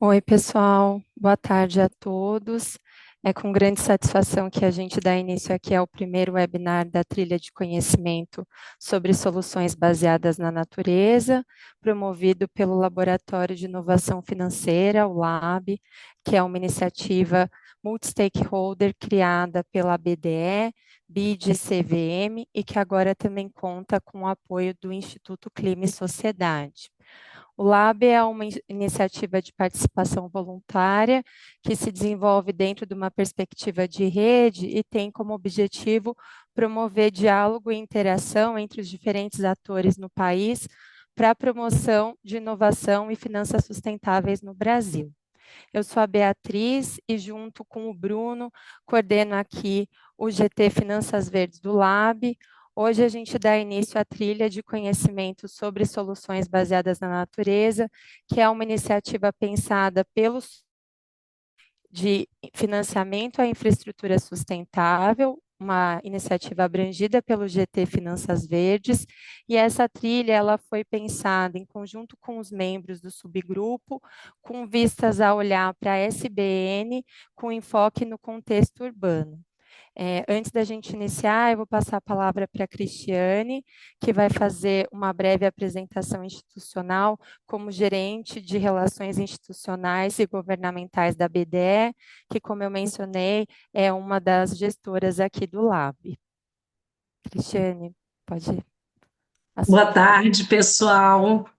Oi, pessoal. Boa tarde a todos. É com grande satisfação que a gente dá início aqui ao primeiro webinar da Trilha de Conhecimento sobre Soluções Baseadas na Natureza, promovido pelo Laboratório de Inovação Financeira, o LAB, que é uma iniciativa multi-stakeholder criada pela BDE, BID e CVM e que agora também conta com o apoio do Instituto Clima e Sociedade. O LAB é uma iniciativa de participação voluntária que se desenvolve dentro de uma perspectiva de rede e tem como objetivo promover diálogo e interação entre os diferentes atores no país para a promoção de inovação e finanças sustentáveis no Brasil. Eu sou a Beatriz e, junto com o Bruno, coordeno aqui o GT Finanças Verdes do Lab. Hoje a gente dá início à trilha de conhecimento sobre soluções baseadas na natureza, que é uma iniciativa pensada pelos de financiamento à infraestrutura sustentável, uma iniciativa abrangida pelo GT Finanças Verdes, e essa trilha ela foi pensada em conjunto com os membros do subgrupo, com vistas a olhar para a SBN com enfoque no contexto urbano. Antes da gente iniciar, eu vou passar a palavra para a Cristiane, que vai fazer uma breve apresentação institucional como gerente de relações institucionais e governamentais da BDE, que, como eu mencionei, é uma das gestoras aqui do Lab. Cristiane, pode Boa assumir. tarde, pessoal.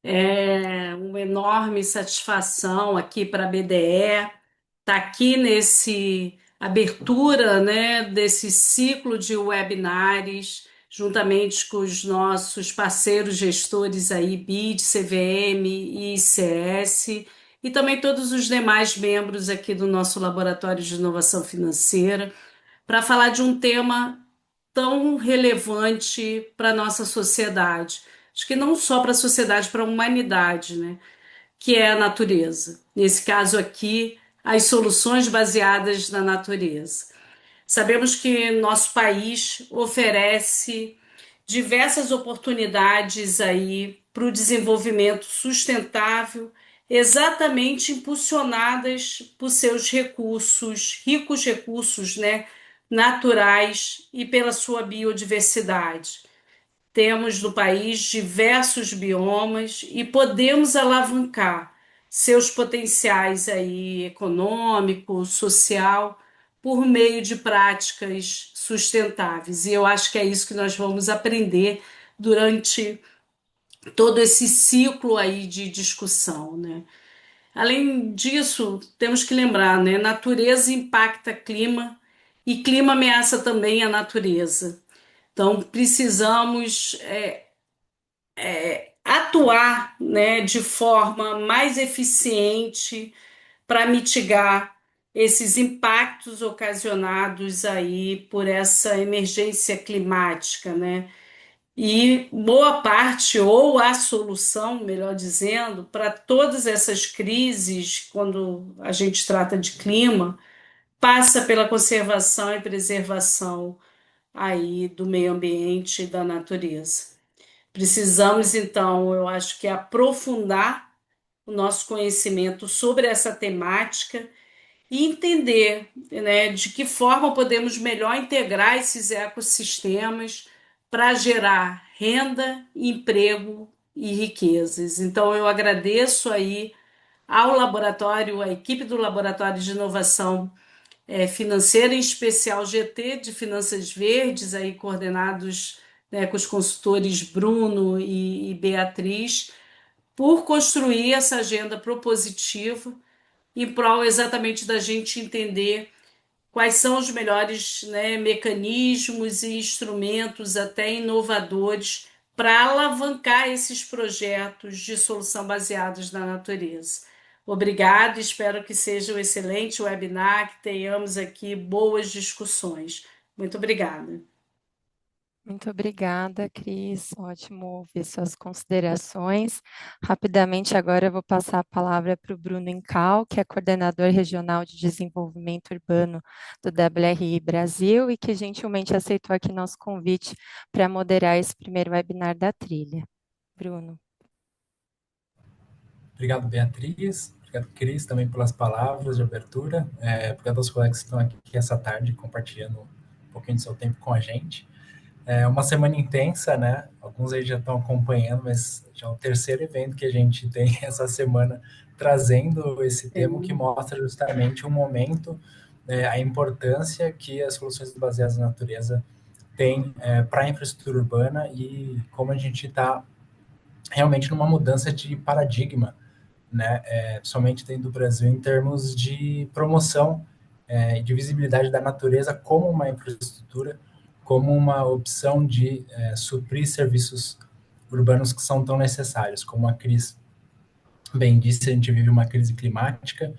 É uma enorme satisfação aqui para a BDE estar aqui nesse abertura, né, desse ciclo de webinars, juntamente com os nossos parceiros gestores aí, BID, CVM e ICS, e também todos os demais membros aqui do nosso Laboratório de Inovação Financeira, para falar de um tema tão relevante para a nossa sociedade. Acho que não só para a sociedade, para a humanidade, né? Que é a natureza. Nesse caso aqui, as soluções baseadas na natureza. Sabemos que nosso país oferece diversas oportunidades aí para o desenvolvimento sustentável, exatamente impulsionadas por seus recursos, ricos recursos, né, naturais e pela sua biodiversidade. Temos no país diversos biomas e podemos alavancar seus potenciais aí econômico, social, por meio de práticas sustentáveis. E eu acho que é isso que nós vamos aprender durante todo esse ciclo aí de discussão, né? Além disso, temos que lembrar, né? Natureza impacta clima e clima ameaça também a natureza. Então, precisamos atuar, né, de forma mais eficiente para mitigar esses impactos ocasionados aí por essa emergência climática, né? E boa parte, ou a solução, melhor dizendo, para todas essas crises, quando a gente trata de clima, passa pela conservação e preservação aí do meio ambiente e da natureza. Precisamos, então, eu acho que aprofundar o nosso conhecimento sobre essa temática e entender, né, de que forma podemos melhor integrar esses ecossistemas para gerar renda, emprego e riquezas. Então, eu agradeço aí ao laboratório, à equipe do Laboratório de Inovação Financeira, em especial GT de Finanças Verdes, aí coordenados, né, com os consultores Bruno e Beatriz, por construir essa agenda propositiva em prol exatamente da gente entender quais são os melhores, né, mecanismos e instrumentos até inovadores para alavancar esses projetos de solução baseados na natureza. Obrigado, espero que seja um excelente webinar, que tenhamos aqui boas discussões. Muito obrigada. Muito obrigada, Cris. Ótimo ouvir suas considerações. Rapidamente, agora eu vou passar a palavra para o Bruno Incal, que é coordenador regional de desenvolvimento urbano do WRI Brasil e que gentilmente aceitou aqui nosso convite para moderar esse primeiro webinar da trilha. Bruno. Obrigado, Beatriz. obrigado, Cris, também pelas palavras de abertura. Obrigado aos colegas que estão aqui essa tarde compartilhando um pouquinho do seu tempo com a gente. É uma semana intensa, né? Alguns aí já estão acompanhando, mas já é o terceiro evento que a gente tem essa semana trazendo esse tema que Sim. mostra justamente o momento, a importância que as soluções baseadas na natureza têm para a infraestrutura urbana e como a gente está realmente numa mudança de paradigma, né? Somente dentro do Brasil em termos de promoção e de visibilidade da natureza como uma infraestrutura, como uma opção de suprir serviços urbanos que são tão necessários. Como a Cris bem disse, a gente vive uma crise climática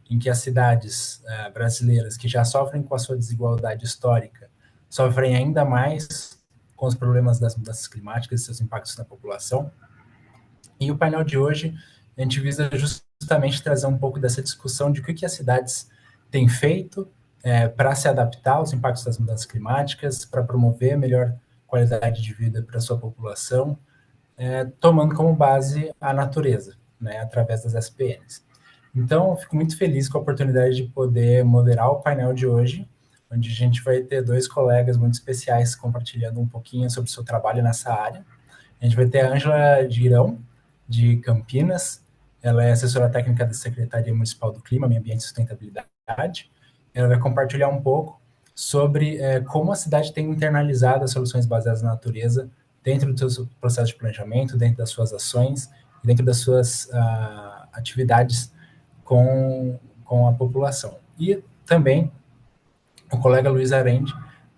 em que as cidades brasileiras, que já sofrem com a sua desigualdade histórica, sofrem ainda mais com os problemas das mudanças climáticas e seus impactos na população. E o painel de hoje, a gente visa justamente trazer um pouco dessa discussão de o que as cidades têm feito para se adaptar aos impactos das mudanças climáticas, para promover a melhor qualidade de vida para a sua população, tomando como base a natureza, né, através das SPNs. Então, fico muito feliz com a oportunidade de poder moderar o painel de hoje, onde a gente vai ter dois colegas muito especiais compartilhando um pouquinho sobre o seu trabalho nessa área. A gente vai ter a Ângela Girão, de Campinas. Ela é assessora técnica da Secretaria Municipal do Clima, Meio Ambiente e Sustentabilidade. Ela vai compartilhar um pouco sobre como a cidade tem internalizado as soluções baseadas na natureza dentro do seu processo de planejamento, dentro das suas ações, dentro das suas atividades com a população. E também o colega Luiz Arende,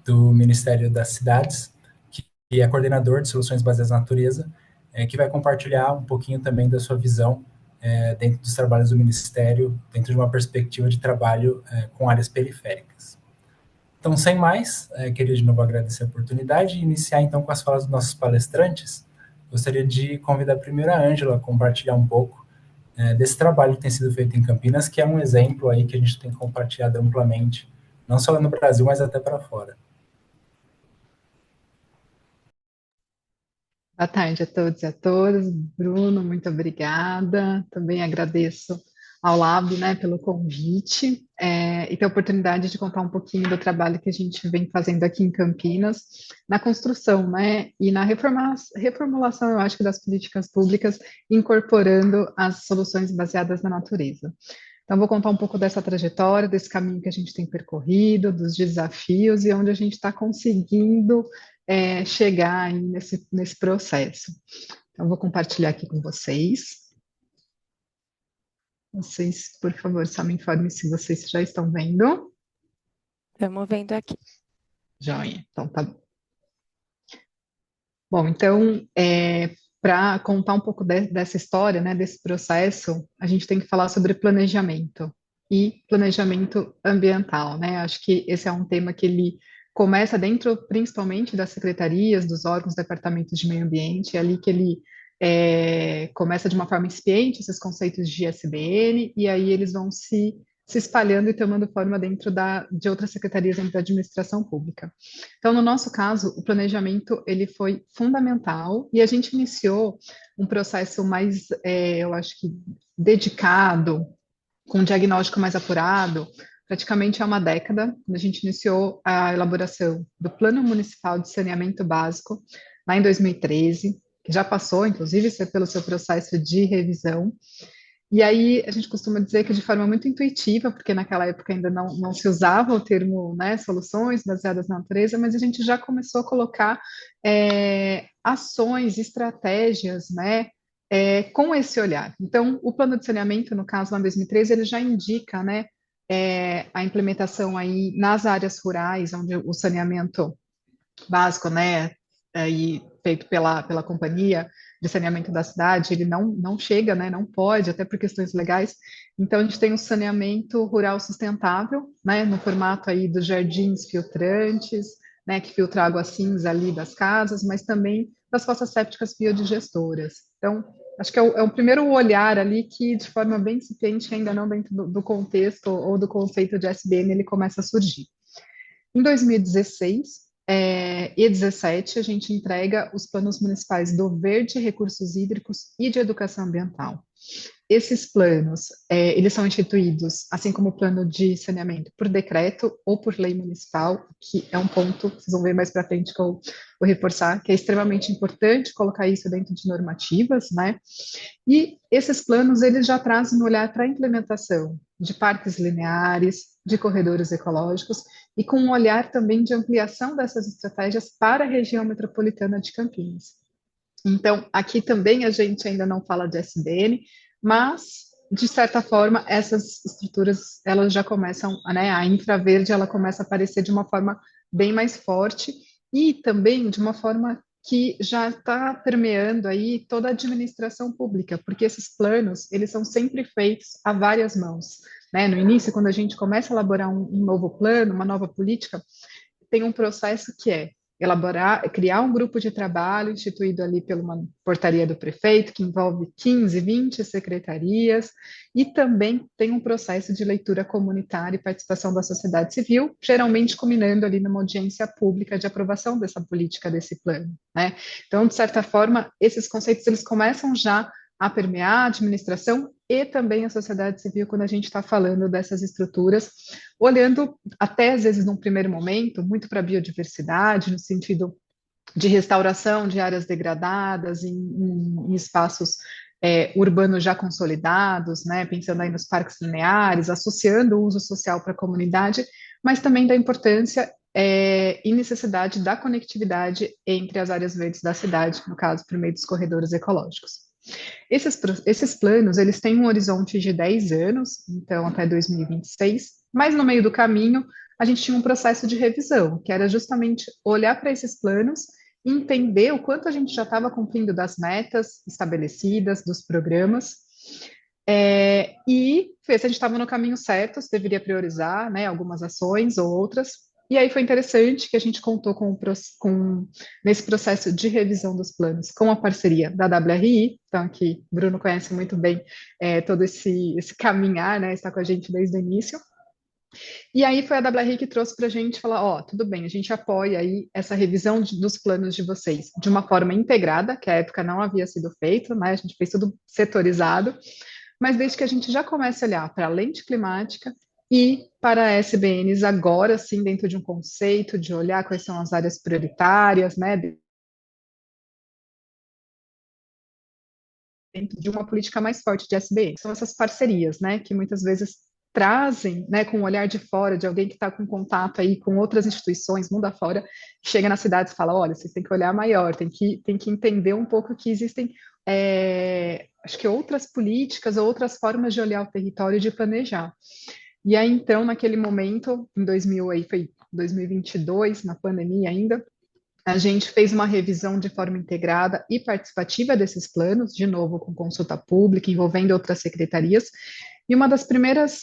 do Ministério das Cidades, que é coordenador de soluções baseadas na natureza, que vai compartilhar um pouquinho também da sua visão dentro dos trabalhos do Ministério, dentro de uma perspectiva de trabalho com áreas periféricas. Então, sem mais, queria de novo agradecer a oportunidade e iniciar então com as falas dos nossos palestrantes. Gostaria de convidar primeiro a Ângela a compartilhar um pouco desse trabalho que tem sido feito em Campinas, que é um exemplo aí que a gente tem compartilhado amplamente, não só no Brasil, mas até para fora. Boa tarde a todos e a todas. Bruno, muito obrigada. Também agradeço ao Lab, né, pelo convite e ter a oportunidade de contar um pouquinho do trabalho que a gente vem fazendo aqui em Campinas, na construção, né, e na reformulação, eu acho que das políticas públicas, incorporando as soluções baseadas na natureza. Então, vou contar um pouco dessa trajetória, desse caminho que a gente tem percorrido, dos desafios e onde a gente está conseguindo chegar aí nesse processo. Então, vou compartilhar aqui com vocês. Vocês, por favor, só me informem se vocês já estão vendo. Estamos vendo aqui. Joia, então tá bom. Bom, então, para contar um pouco dessa história, né, desse processo, a gente tem que falar sobre planejamento e planejamento ambiental, né? Acho que esse é um tema que ele começa dentro, principalmente, das secretarias, dos órgãos, departamentos de meio ambiente, é ali que ele começa de uma forma incipiente, esses conceitos de SBN, e aí eles vão se espalhando e tomando forma dentro de outras secretarias dentro da administração pública. Então, no nosso caso, o planejamento ele foi fundamental e a gente iniciou um processo mais, eu acho que dedicado, com um diagnóstico mais apurado, praticamente há uma década, quando a gente iniciou a elaboração do Plano Municipal de Saneamento Básico, lá em 2013, que já passou, inclusive, pelo seu processo de revisão. E aí a gente costuma dizer que de forma muito intuitiva, porque naquela época ainda não se usava o termo, né, soluções baseadas na natureza, mas a gente já começou a colocar ações, estratégias, né, com esse olhar. Então, o plano de saneamento, no caso lá em 2013, ele já indica, né, a implementação aí nas áreas rurais, onde o saneamento básico, né, aí feito pela companhia de saneamento da cidade, ele não chega, né, não pode, até por questões legais. Então, a gente tem o saneamento rural sustentável, né, no formato aí dos jardins filtrantes, né, que filtra água cinza ali das casas, mas também das fossas sépticas biodigestoras. Então, acho que é o primeiro olhar ali que, de forma bem incipiente, ainda não dentro do contexto ou do conceito de SBN, ele começa a surgir. Em 2016 e 2017, a gente entrega os planos municipais do Verde, Recursos Hídricos e de Educação Ambiental. esses planos, eles são instituídos, assim como o plano de saneamento, por decreto ou por lei municipal, que é um ponto, vocês vão ver mais para frente que eu vou reforçar, que é extremamente importante colocar isso dentro de normativas, né? E esses planos, eles já trazem um olhar para a implementação de parques lineares, de corredores ecológicos, e com um olhar também de ampliação dessas estratégias para a região metropolitana de Campinas. Então, aqui também a gente ainda não fala de SBN, mas, de certa forma, essas estruturas, elas já começam, né, a infraverde, ela começa a aparecer de uma forma bem mais forte e também de uma forma que já está permeando aí toda a administração pública, porque esses planos, eles são sempre feitos a várias mãos, né? No início, quando a gente começa a elaborar um novo plano, uma nova política, tem um processo que é elaborar, criar um grupo de trabalho instituído ali pela uma portaria do prefeito, que envolve 15, 20 secretarias, e também tem um processo de leitura comunitária e participação da sociedade civil, geralmente culminando ali numa audiência pública de aprovação dessa política, desse plano, né? Então, de certa forma, esses conceitos, eles começam já a permear a administração e também a sociedade civil quando a gente está falando dessas estruturas, olhando até às vezes num primeiro momento muito para a biodiversidade, no sentido de restauração de áreas degradadas em espaços urbanos já consolidados, né, pensando aí nos parques lineares, associando o uso social para a comunidade, mas também da importância e necessidade da conectividade entre as áreas verdes da cidade, no caso, por meio dos corredores ecológicos. Esses planos, eles têm um horizonte de 10 anos, então até 2026, mas no meio do caminho, a gente tinha um processo de revisão, que era justamente olhar para esses planos e entender o quanto a gente já estava cumprindo das metas estabelecidas, dos programas, e ver se a gente estava no caminho certo, se deveria priorizar, né, algumas ações ou outras. E aí foi interessante que a gente contou nesse processo de revisão dos planos com a parceria da WRI, então aqui Bruno conhece muito bem todo esse caminhar, né, está com a gente desde o início. E aí foi a WRI que trouxe para a gente falar, ó, tudo bem, a gente apoia aí essa revisão dos planos de vocês de uma forma integrada, que à época não havia sido feito, né, a gente fez tudo setorizado, mas desde que a gente já comece a olhar para a lente climática e para SBNs agora, sim, dentro de um conceito de olhar quais são as áreas prioritárias, né, dentro de uma política mais forte de SBN. São essas parcerias, né, que muitas vezes trazem, né, com o olhar de fora, de alguém que está com contato aí com outras instituições, mundo afora, chega na cidade e fala, olha, vocês têm que olhar maior, tem que entender um pouco que existem, acho que outras políticas, outras formas de olhar o território e de planejar. E aí, então, naquele momento, em 2022, na pandemia ainda, a gente fez uma revisão de forma integrada e participativa desses planos, de novo com consulta pública, envolvendo outras secretarias. E uma das primeiras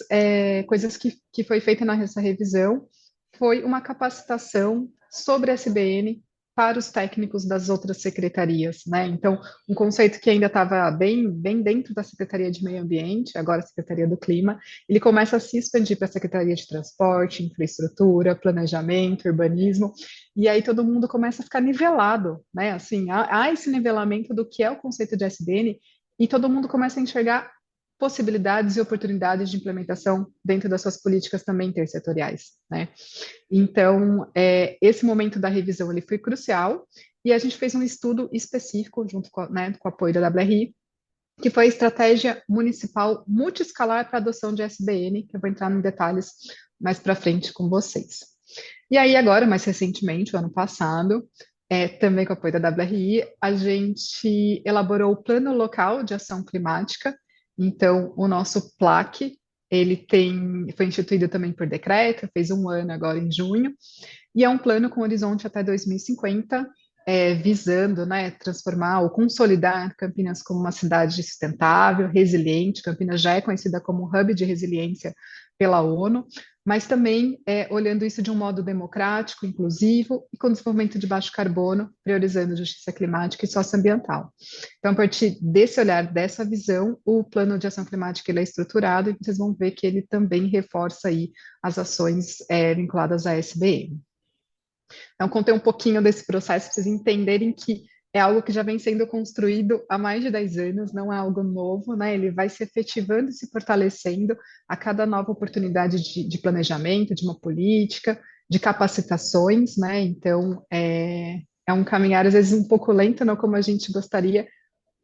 coisas que foi feita nessa revisão foi uma capacitação sobre SBN para os técnicos das outras secretarias, né? Então, um conceito que ainda estava bem dentro da Secretaria de Meio Ambiente, agora a Secretaria do Clima, ele começa a se expandir para a Secretaria de Transporte, Infraestrutura, Planejamento, Urbanismo, e aí todo mundo começa a ficar nivelado, né? Assim, há esse nivelamento do que é o conceito de SBN e todo mundo começa a enxergar possibilidades e oportunidades de implementação dentro das suas políticas também intersetoriais, né? Então, esse momento da revisão ele foi crucial e a gente fez um estudo específico junto com, né, com o apoio da WRI, que foi a estratégia municipal multiescalar para a adoção de SBN, que eu vou entrar em detalhes mais para frente com vocês. E aí agora, mais recentemente, o ano passado, também com o apoio da WRI, a gente elaborou o Plano Local de Ação Climática. Então, o nosso PLAC, foi instituído também por decreto, fez um ano agora em junho, e é um plano com horizonte até 2050, visando, né, transformar ou consolidar Campinas como uma cidade sustentável, resiliente. Campinas já é conhecida como um hub de resiliência pela ONU, mas também olhando isso de um modo democrático, inclusivo e com desenvolvimento de baixo carbono, priorizando justiça climática e socioambiental. Então, a partir desse olhar, dessa visão, o plano de ação climática ele é estruturado e vocês vão ver que ele também reforça aí as ações vinculadas à SBN. Então, contei um pouquinho desse processo para vocês entenderem que é algo que já vem sendo construído há mais de 10 anos, não é algo novo, né? Ele vai se efetivando e se fortalecendo a cada nova oportunidade de planejamento, de uma política, de capacitações, né? Então, é um caminhar, às vezes, um pouco lento, não como a gente gostaria,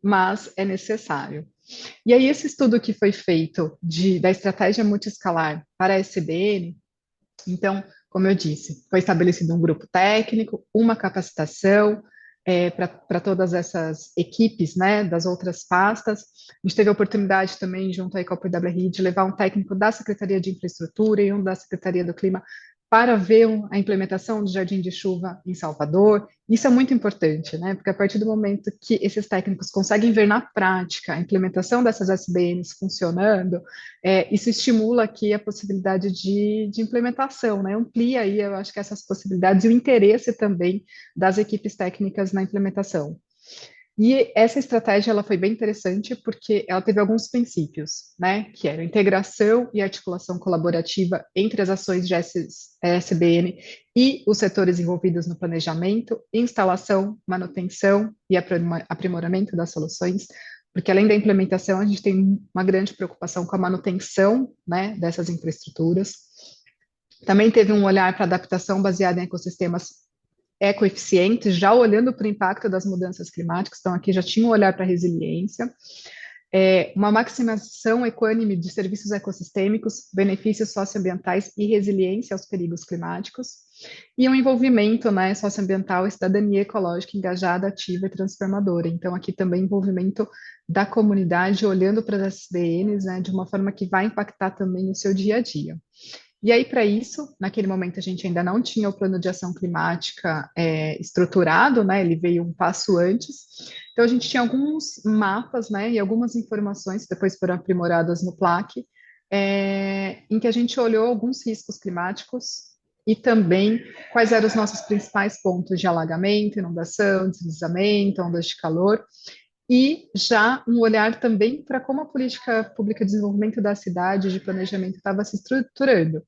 mas é necessário. E aí, esse estudo que foi feito da estratégia multiescalar para a SBN, então, como eu disse, foi estabelecido um grupo técnico, uma capacitação para todas essas equipes, né, das outras pastas. A gente teve a oportunidade também, junto aí com a PWRI, de levar um técnico da Secretaria de Infraestrutura e um da Secretaria do Clima para ver a implementação do Jardim de Chuva em Salvador. Isso é muito importante, né? Porque a partir do momento que esses técnicos conseguem ver na prática a implementação dessas SBNs funcionando, isso estimula aqui a possibilidade de implementação, né? Amplia aí, eu acho que essas possibilidades e o interesse também das equipes técnicas na implementação. E essa estratégia ela foi bem interessante porque ela teve alguns princípios, né? Que eram integração e articulação colaborativa entre as ações de SBN e os setores envolvidos no planejamento, instalação, manutenção e aprimoramento das soluções, porque além da implementação, a gente tem uma grande preocupação com a manutenção, né, dessas infraestruturas. Também teve um olhar para adaptação baseada em ecossistemas ecoeficientes, já olhando para o impacto das mudanças climáticas, então aqui já tinha um olhar para a resiliência, uma maximização equânime de serviços ecossistêmicos, benefícios socioambientais e resiliência aos perigos climáticos, e um envolvimento, né, socioambiental e cidadania ecológica engajada, ativa e transformadora. Então, aqui também envolvimento da comunidade, olhando para as SDNs, né, de uma forma que vai impactar também o seu dia a dia. E aí, para isso, naquele momento a gente ainda não tinha o plano de ação climática estruturado, né? Ele veio um passo antes. Então, a gente tinha alguns mapas, né? E algumas informações, que depois foram aprimoradas no PLAC, em que a gente olhou alguns riscos climáticos e também quais eram os nossos principais pontos de alagamento, inundação, deslizamento, ondas de calor, e já um olhar também para como a política pública de desenvolvimento da cidade, de planejamento, estava se estruturando.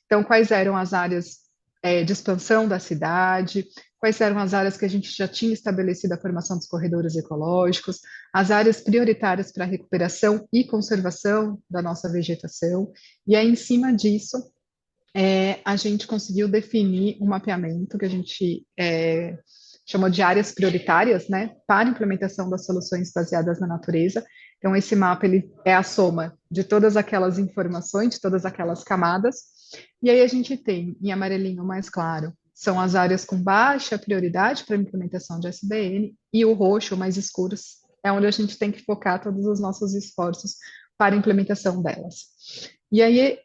Então, quais eram as áreas de expansão da cidade, quais eram as áreas que a gente já tinha estabelecido a formação dos corredores ecológicos, as áreas prioritárias para a recuperação e conservação da nossa vegetação, e aí, em cima disso, a gente conseguiu definir um mapeamento que a gente chamou de áreas prioritárias, né, para implementação das soluções baseadas na natureza. Então, esse mapa ele é a soma de todas aquelas informações, de todas aquelas camadas, e aí a gente tem, em amarelinho mais claro, são as áreas com baixa prioridade para a implementação de SBN, e o roxo, mais escuros, é onde a gente tem que focar todos os nossos esforços para a implementação delas. E aí,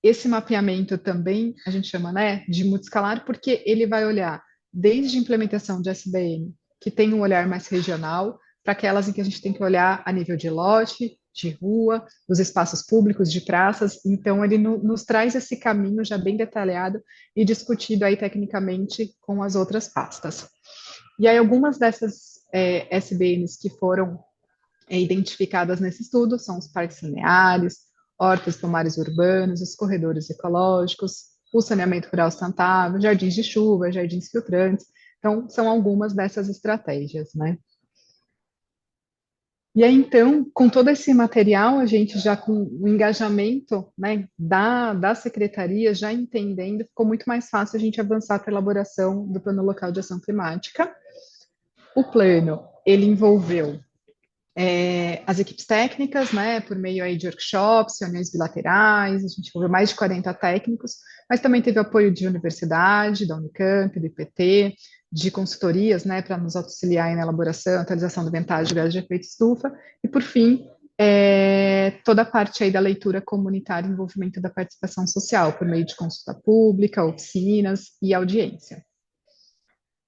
esse mapeamento também a gente chama, né, de multiescalar, porque ele vai olhar desde a implementação de SBN, que tem um olhar mais regional, para aquelas em que a gente tem que olhar a nível de lote, de rua, dos espaços públicos, de praças. Então, ele nos traz esse caminho já bem detalhado e discutido aí tecnicamente com as outras pastas. E aí, algumas dessas SBNs que foram identificadas nesse estudo são os parques lineares, hortas e pomares urbanos, os corredores ecológicos, o saneamento rural sustentável, jardins de chuva, jardins filtrantes. Então, são algumas dessas estratégias, né? E aí, então, com todo esse material, a gente já com o engajamento, né, da secretaria, já entendendo, ficou muito mais fácil a gente avançar para a elaboração do Plano Local de Ação Climática. O plano, ele envolveu as equipes técnicas, né, por meio aí de workshops, reuniões bilaterais, a gente envolveu mais de 40 técnicos, mas também teve apoio de universidade, da Unicamp, do IPT, de consultorias, né, para nos auxiliar na elaboração, atualização do inventário de gases de efeito estufa, e por fim, toda a parte aí da leitura comunitária e envolvimento da participação social, por meio de consulta pública, oficinas e audiência.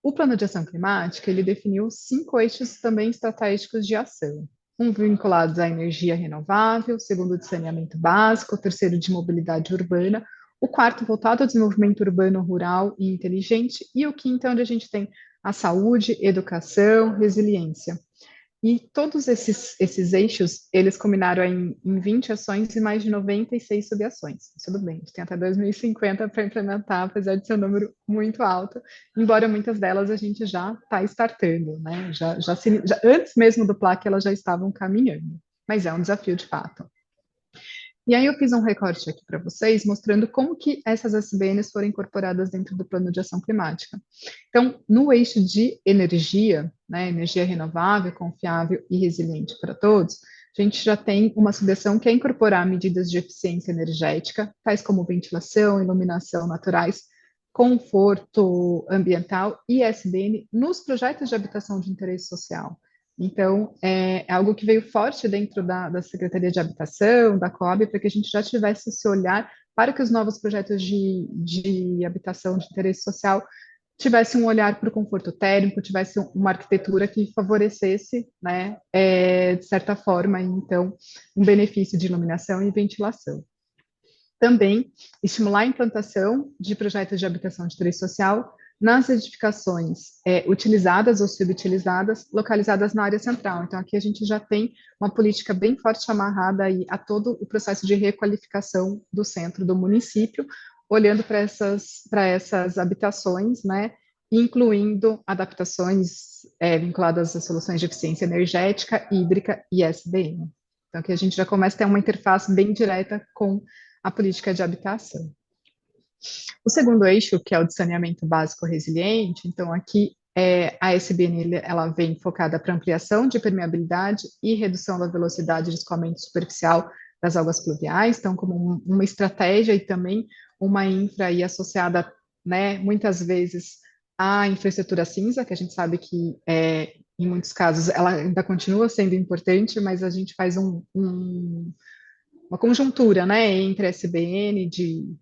O plano de ação climática, ele definiu 5 eixos também estratégicos de ação. Um vinculados à energia renovável, o segundo de saneamento básico, o terceiro de mobilidade urbana, o quarto voltado ao desenvolvimento urbano, rural e inteligente, e o quinto é onde a gente tem a saúde, educação, resiliência. E todos esses eixos, eles combinaram em 20 ações e mais de 96 subações. Tudo bem, a gente tem até 2050 para implementar, apesar de ser um número muito alto, embora muitas delas a gente já está startando, né? Antes mesmo do PLAC, elas já estavam caminhando, mas é um desafio de fato. E aí eu fiz um recorte aqui para vocês, mostrando como que essas SBNs foram incorporadas dentro do Plano de Ação Climática. Então, no eixo de energia, né, energia renovável, confiável e resiliente para todos, a gente já tem uma subseção que é incorporar medidas de eficiência energética, tais como ventilação, iluminação naturais, conforto ambiental e SBN nos projetos de habitação de interesse social. Então, é algo que veio forte dentro da Secretaria de Habitação, da COAB, para que a gente já tivesse esse olhar para que os novos projetos de habitação de interesse social tivessem um olhar para o conforto térmico, tivesse uma arquitetura que favorecesse, né, de certa forma, então, um benefício de iluminação e ventilação. Também estimular a implantação de projetos de habitação de interesse social nas edificações utilizadas ou subutilizadas, localizadas na área central. Então, aqui a gente já tem uma política bem forte amarrada aí a todo o processo de requalificação do centro do município, olhando para essas habitações, né, incluindo adaptações vinculadas a soluções de eficiência energética, hídrica e SDM. Então, aqui a gente já começa a ter uma interface bem direta com a política de habitação. O segundo eixo, que é o de saneamento básico resiliente, então aqui a SBN ela vem focada para ampliação de permeabilidade e redução da velocidade de escoamento superficial das águas pluviais, então como uma estratégia e também uma infra aí associada, né, muitas vezes à infraestrutura cinza, que a gente sabe que em muitos casos ela ainda continua sendo importante, mas a gente faz uma conjuntura, né, entre SBN de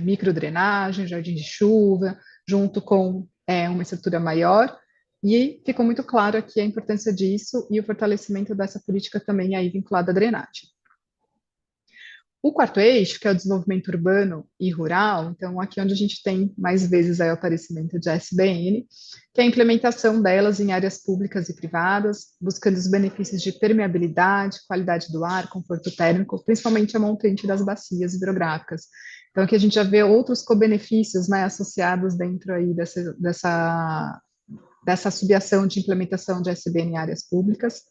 microdrenagem, jardim de chuva, junto com uma estrutura maior, e ficou muito claro aqui a importância disso e o fortalecimento dessa política também aí vinculada à drenagem. O quarto eixo, que é o desenvolvimento urbano e rural, então aqui onde a gente tem mais vezes aí o aparecimento de SBN, que é a implementação delas em áreas públicas e privadas, buscando os benefícios de permeabilidade, qualidade do ar, conforto térmico, principalmente a montante das bacias hidrográficas. Então aqui a gente já vê outros co-benefícios, né, associados dentro aí dessa subação de implementação de SBN em áreas públicas.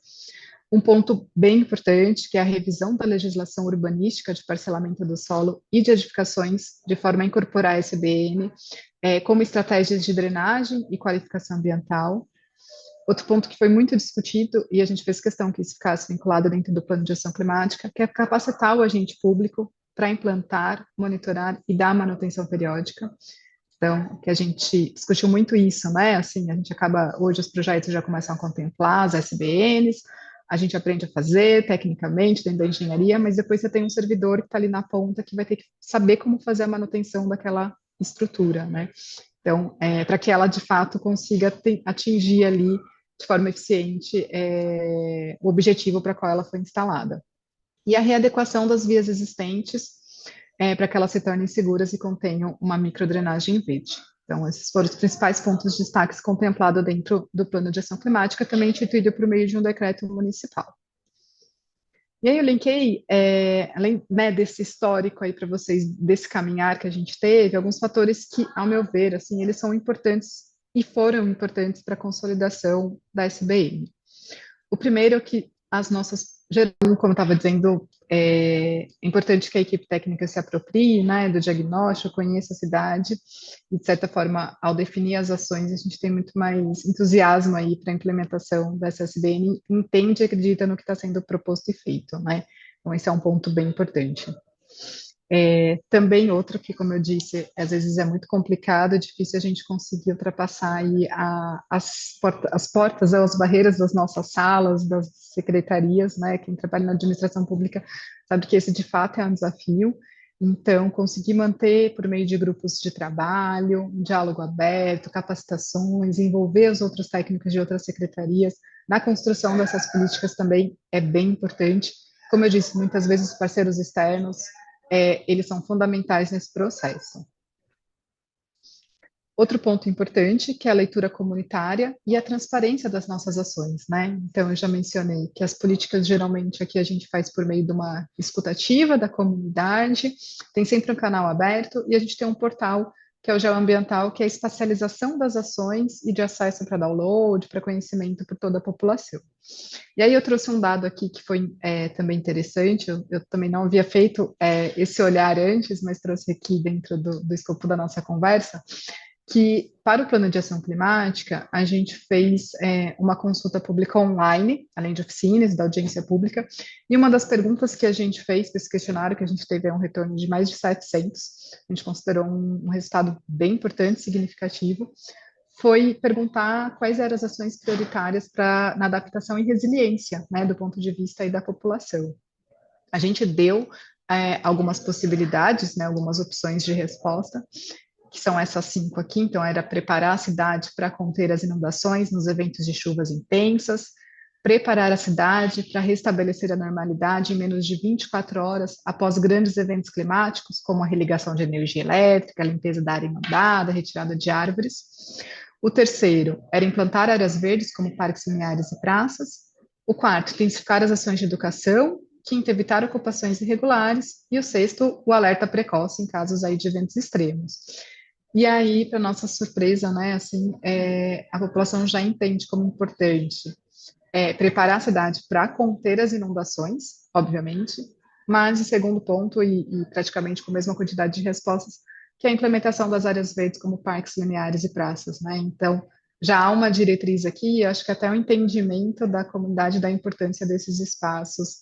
Um ponto bem importante, que é a revisão da legislação urbanística de parcelamento do solo e de edificações, de forma a incorporar a SBN como estratégias de drenagem e qualificação ambiental. Outro ponto que foi muito discutido, e a gente fez questão que isso ficasse vinculado dentro do plano de ação climática, que é capacitar o agente público para implantar, monitorar e dar manutenção periódica. Então, que a gente discutiu muito isso, né? Assim, a gente acaba, hoje os projetos já começam a contemplar as SBNs, a gente aprende a fazer tecnicamente dentro da engenharia, mas depois você tem um servidor que está ali na ponta que vai ter que saber como fazer a manutenção daquela estrutura, né? Então, para que ela de fato consiga atingir ali de forma eficiente o objetivo para qual ela foi instalada. E a readequação das vias existentes para que elas se tornem seguras e contenham uma microdrenagem verde. Então, esses foram os principais pontos de destaque contemplados dentro do Plano de Ação Climática, também instituído por meio de um decreto municipal. E aí eu linkei, além, né, desse histórico aí para vocês, desse caminhar que a gente teve, alguns fatores que, ao meu ver, assim, eles são importantes e foram importantes para a consolidação da SBN. O primeiro é que as nossas, como eu estava dizendo, é importante que a equipe técnica se aproprie, né, do diagnóstico, conheça a cidade e, de certa forma, ao definir as ações, a gente tem muito mais entusiasmo aí para a implementação da SSBN, entende e acredita no que está sendo proposto e feito, né? Então, esse é um ponto bem importante. Também outro que, como eu disse, às vezes é muito complicado, é difícil a gente conseguir ultrapassar aí as portas, as barreiras das nossas salas, das secretarias, né? Quem trabalha na administração pública sabe que esse de fato é um desafio. Então, conseguir manter por meio de grupos de trabalho, um diálogo aberto, capacitações, envolver os outros técnicos de outras secretarias na construção dessas políticas também é bem importante. Como eu disse, muitas vezes os parceiros externos eles são fundamentais nesse processo. Outro ponto importante, que é a leitura comunitária e a transparência das nossas ações, né? Então, eu já mencionei que as políticas, geralmente, aqui a gente faz por meio de uma escutativa da comunidade, tem sempre um canal aberto, e a gente tem um portal, que é o Geoambiental, que é a espacialização das ações e de acesso para download, para conhecimento por toda a população. E aí eu trouxe um dado aqui que foi também interessante, eu também não havia feito esse olhar antes, mas trouxe aqui dentro do escopo da nossa conversa, que para o Plano de Ação Climática, a gente fez uma consulta pública online, além de oficinas da audiência pública, e uma das perguntas que a gente fez para esse questionário, que a gente teve um retorno de mais de 700, a gente considerou um resultado bem importante, significativo, foi perguntar quais eram as ações prioritárias na adaptação e resiliência, né, do ponto de vista aí da população. A gente deu algumas possibilidades, né, algumas opções de resposta, que são essas 5 aqui. Então, era preparar a cidade para conter as inundações nos eventos de chuvas intensas, preparar a cidade para restabelecer a normalidade em menos de 24 horas após grandes eventos climáticos, como a religação de energia elétrica, a limpeza da área inundada, a retirada de árvores. O terceiro era implantar áreas verdes, como parques lineares e praças. O quarto, intensificar as ações de educação. Quinto, evitar ocupações irregulares. E o sexto, o alerta precoce em casos aí de eventos extremos. E aí, para nossa surpresa, né, assim, a população já entende como importante preparar a cidade para conter as inundações, obviamente, mas, em segundo ponto, e praticamente com a mesma quantidade de respostas, que é a implementação das áreas verdes como parques lineares e praças, né? Então, já há uma diretriz aqui, acho que até o entendimento da comunidade da importância desses espaços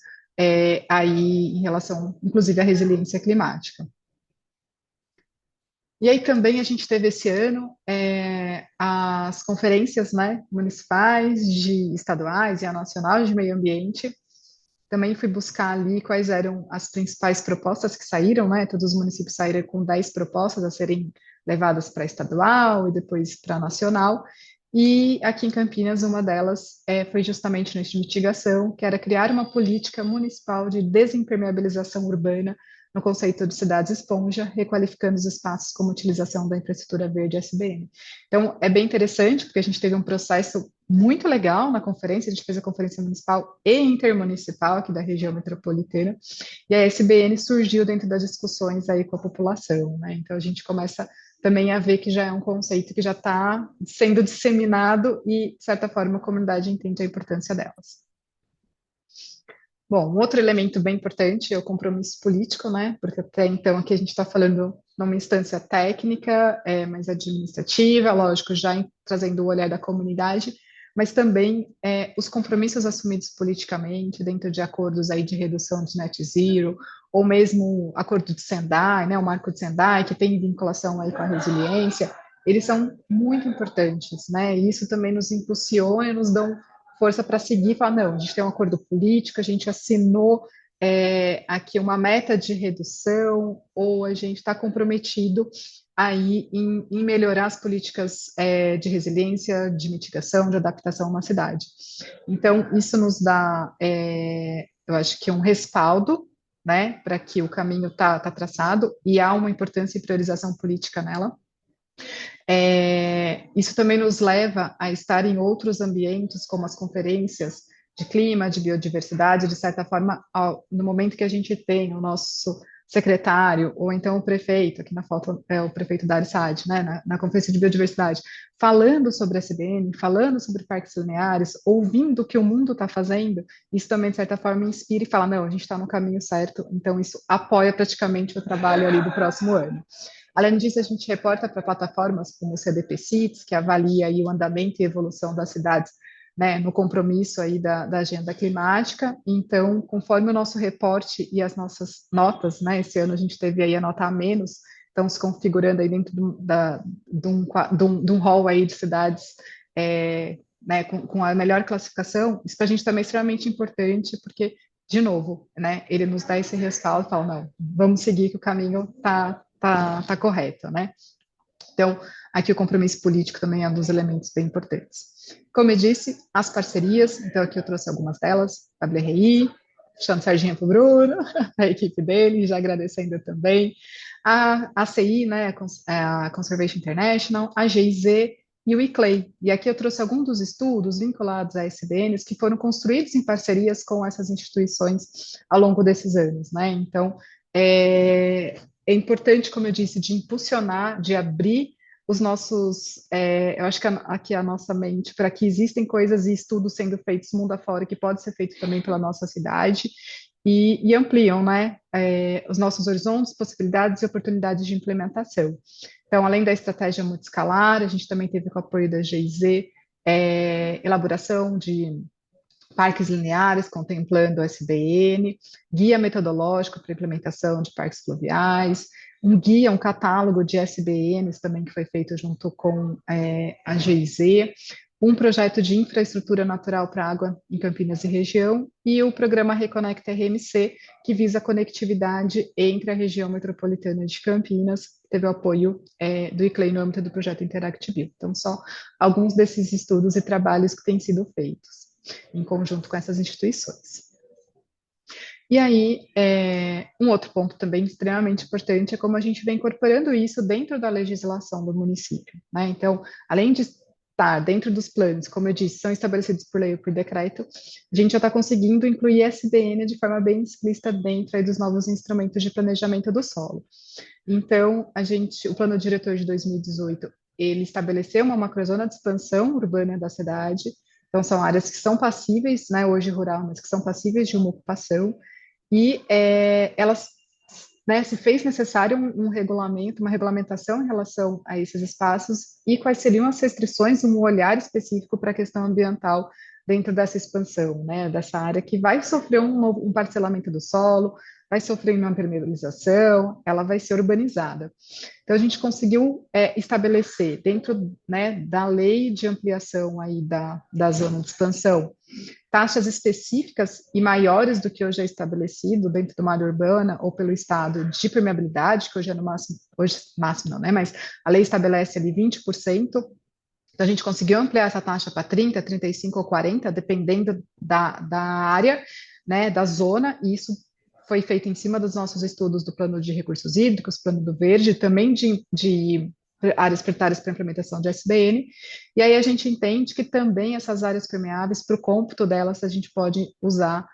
aí em relação, inclusive, à resiliência climática. E aí também a gente teve esse ano as conferências, né, municipais, estaduais e a nacional de meio ambiente. Também fui buscar ali quais eram as principais propostas que saíram, né? Todos os municípios saíram com 10 propostas a serem levadas para estadual e depois para nacional. E aqui em Campinas, uma delas foi justamente no eixo de mitigação, que era criar uma política municipal de desimpermeabilização urbana no conceito de cidades esponja, requalificando os espaços como utilização da infraestrutura verde SBN. Então, é bem interessante, porque a gente teve um processo muito legal na conferência, a gente fez a conferência municipal e intermunicipal aqui da região metropolitana, e a SBN surgiu dentro das discussões aí com a população, né? Então, a gente começa também a ver que já é um conceito que já está sendo disseminado e, de certa forma, a comunidade entende a importância delas. Bom, um outro elemento bem importante é o compromisso político, né? Porque até então aqui a gente está falando numa instância técnica, mais administrativa, lógico, já trazendo o olhar da comunidade, mas também os compromissos assumidos politicamente dentro de acordos aí de redução de net zero, ou mesmo acordo de Sendai, né? O marco de Sendai, que tem vinculação aí com a resiliência, eles são muito importantes, né? E isso também nos impulsiona e nos dão força para seguir e falar, não, a gente tem um acordo político, a gente assinou aqui uma meta de redução, ou a gente está comprometido aí em melhorar as políticas de resiliência, de mitigação, de adaptação na cidade. Então, isso nos dá, eu acho que um respaldo, né, para que o caminho está traçado, e há uma importância e priorização política nela. Isso também nos leva a estar em outros ambientes, como as conferências de clima, de biodiversidade, de certa forma, no momento que a gente tem o nosso secretário, ou então o prefeito, aqui na foto é o prefeito da Arsad, né, na conferência de biodiversidade, falando sobre a SBN, falando sobre parques lineares, ouvindo o que o mundo está fazendo, isso também, de certa forma, inspira e fala, não, a gente está no caminho certo, então isso apoia praticamente o trabalho ali do próximo ano. Além disso, a gente reporta para plataformas como o CDP Cities, que avalia aí o andamento e evolução das cidades, né, no compromisso aí da agenda climática. Então, conforme o nosso reporte e as nossas notas, né, esse ano a gente teve aí a nota a menos, estão se configurando aí dentro de um hall aí de cidades né, com a melhor classificação. Isso para a gente também é extremamente importante, porque, de novo, né, ele nos dá esse respaldo e fala, não, vamos seguir que o caminho tá correto, né? Então, aqui o compromisso político também é um dos elementos bem importantes. Como eu disse, as parcerias, então aqui eu trouxe algumas delas, WRI, puxando sardinha para o Bruno, a equipe dele, já agradecendo também a ACI, né, a Conservation International, a GIZ e o ICLEI. E aqui eu trouxe alguns dos estudos vinculados a SBNs que foram construídos em parcerias com essas instituições ao longo desses anos, né? Então, é importante, como eu disse, de impulsionar, de abrir os nossos, eu acho que aqui a nossa mente, para que existem coisas e estudos sendo feitos mundo afora, que pode ser feito também pela nossa cidade, e ampliam, né, os nossos horizontes, possibilidades e oportunidades de implementação. Então, além da estratégia multiscalar, a gente também teve com o apoio da GIZ, elaboração de parques lineares, contemplando o SBN, guia metodológico para implementação de parques fluviais, um guia, um catálogo de SBNs também que foi feito junto com a GIZ, um projeto de infraestrutura natural para água em Campinas e região, e o programa Reconecta RMC, que visa a conectividade entre a região metropolitana de Campinas, teve o apoio do ICLEI no âmbito do projeto Interactive. Então, só alguns desses estudos e trabalhos que têm sido feitos em conjunto com essas instituições. E aí, um outro ponto também extremamente importante é como a gente vem incorporando isso dentro da legislação do município, né? Então, além de estar dentro dos planos, como eu disse, são estabelecidos por lei ou por decreto, a gente já está conseguindo incluir SBN de forma bem explícita dentro aí dos novos instrumentos de planejamento do solo. Então, o plano diretor de 2018, ele estabeleceu uma macrozona de expansão urbana da cidade. Então, são áreas que são passíveis, né, hoje rural, mas que são passíveis de uma ocupação, e elas, né, se fez necessário um regulamento, uma regulamentação em relação a esses espaços, e quais seriam as restrições, um olhar específico para a questão ambiental dentro dessa expansão, né, dessa área que vai sofrer um parcelamento do solo, vai sofrer uma permeabilização, ela vai ser urbanizada. Então, a gente conseguiu estabelecer, dentro, né, da lei de ampliação aí da zona de expansão, taxas específicas e maiores do que hoje é estabelecido dentro de uma área urbana ou pelo estado de permeabilidade, que hoje é no máximo, hoje máximo não, né, mas a lei estabelece ali 20%. Então, a gente conseguiu ampliar essa taxa para 30, 35 ou 40, dependendo da área, né, da zona, e isso foi feito em cima dos nossos estudos do plano de recursos hídricos, plano do verde, também de áreas prioritárias para implementação de SBN, e aí a gente entende que também essas áreas permeáveis, para o cômputo delas, a gente pode usar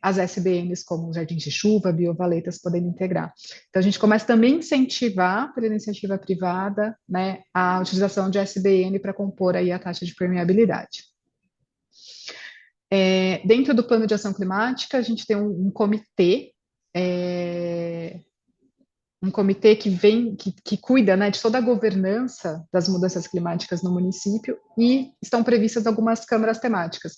as SBNs como jardins de chuva, biovaletas, podendo integrar. Então, a gente começa também a incentivar, pela iniciativa privada, né, a utilização de SBN para compor aí a taxa de permeabilidade. Dentro do plano de ação climática, a gente tem um comitê, que cuida, né, de toda a governança das mudanças climáticas no município, e estão previstas algumas câmaras temáticas.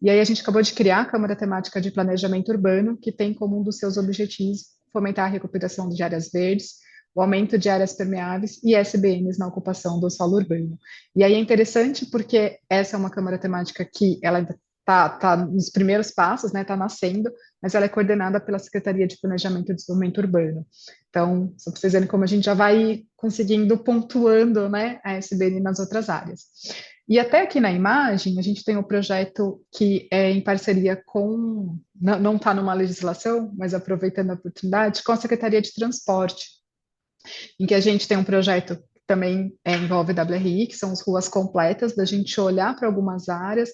E aí a gente acabou de criar a Câmara Temática de Planejamento Urbano, que tem como um dos seus objetivos fomentar a recuperação de áreas verdes, o aumento de áreas permeáveis e SBNs na ocupação do solo urbano. E aí é interessante porque essa é uma Câmara Temática que ela está nos primeiros passos, né, está nascendo, mas ela é coordenada pela Secretaria de Planejamento e Desenvolvimento Urbano. Então, só para vocês verem como a gente já vai conseguindo pontuando, né, a SBN nas outras áreas. E até aqui na imagem, a gente tem um projeto que é em parceria com, não está numa legislação, mas aproveitando a oportunidade, com a Secretaria de Transporte, em que a gente tem um projeto que também envolve WRI, que são as ruas completas, da gente olhar para algumas áreas,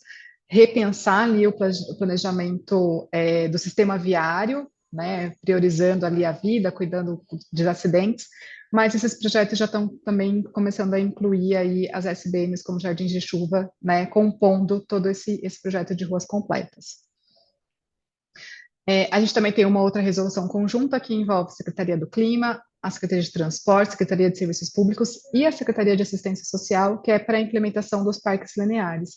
repensar ali o planejamento do sistema viário, né, priorizando ali a vida, cuidando de acidentes, mas esses projetos já estão também começando a incluir aí as SBNs como jardins de chuva, né, compondo todo esse projeto de ruas completas. A gente também tem uma outra resolução conjunta que envolve a Secretaria do Clima, a Secretaria de Transporte, Secretaria de Serviços Públicos e a Secretaria de Assistência Social, que é para a implementação dos parques lineares.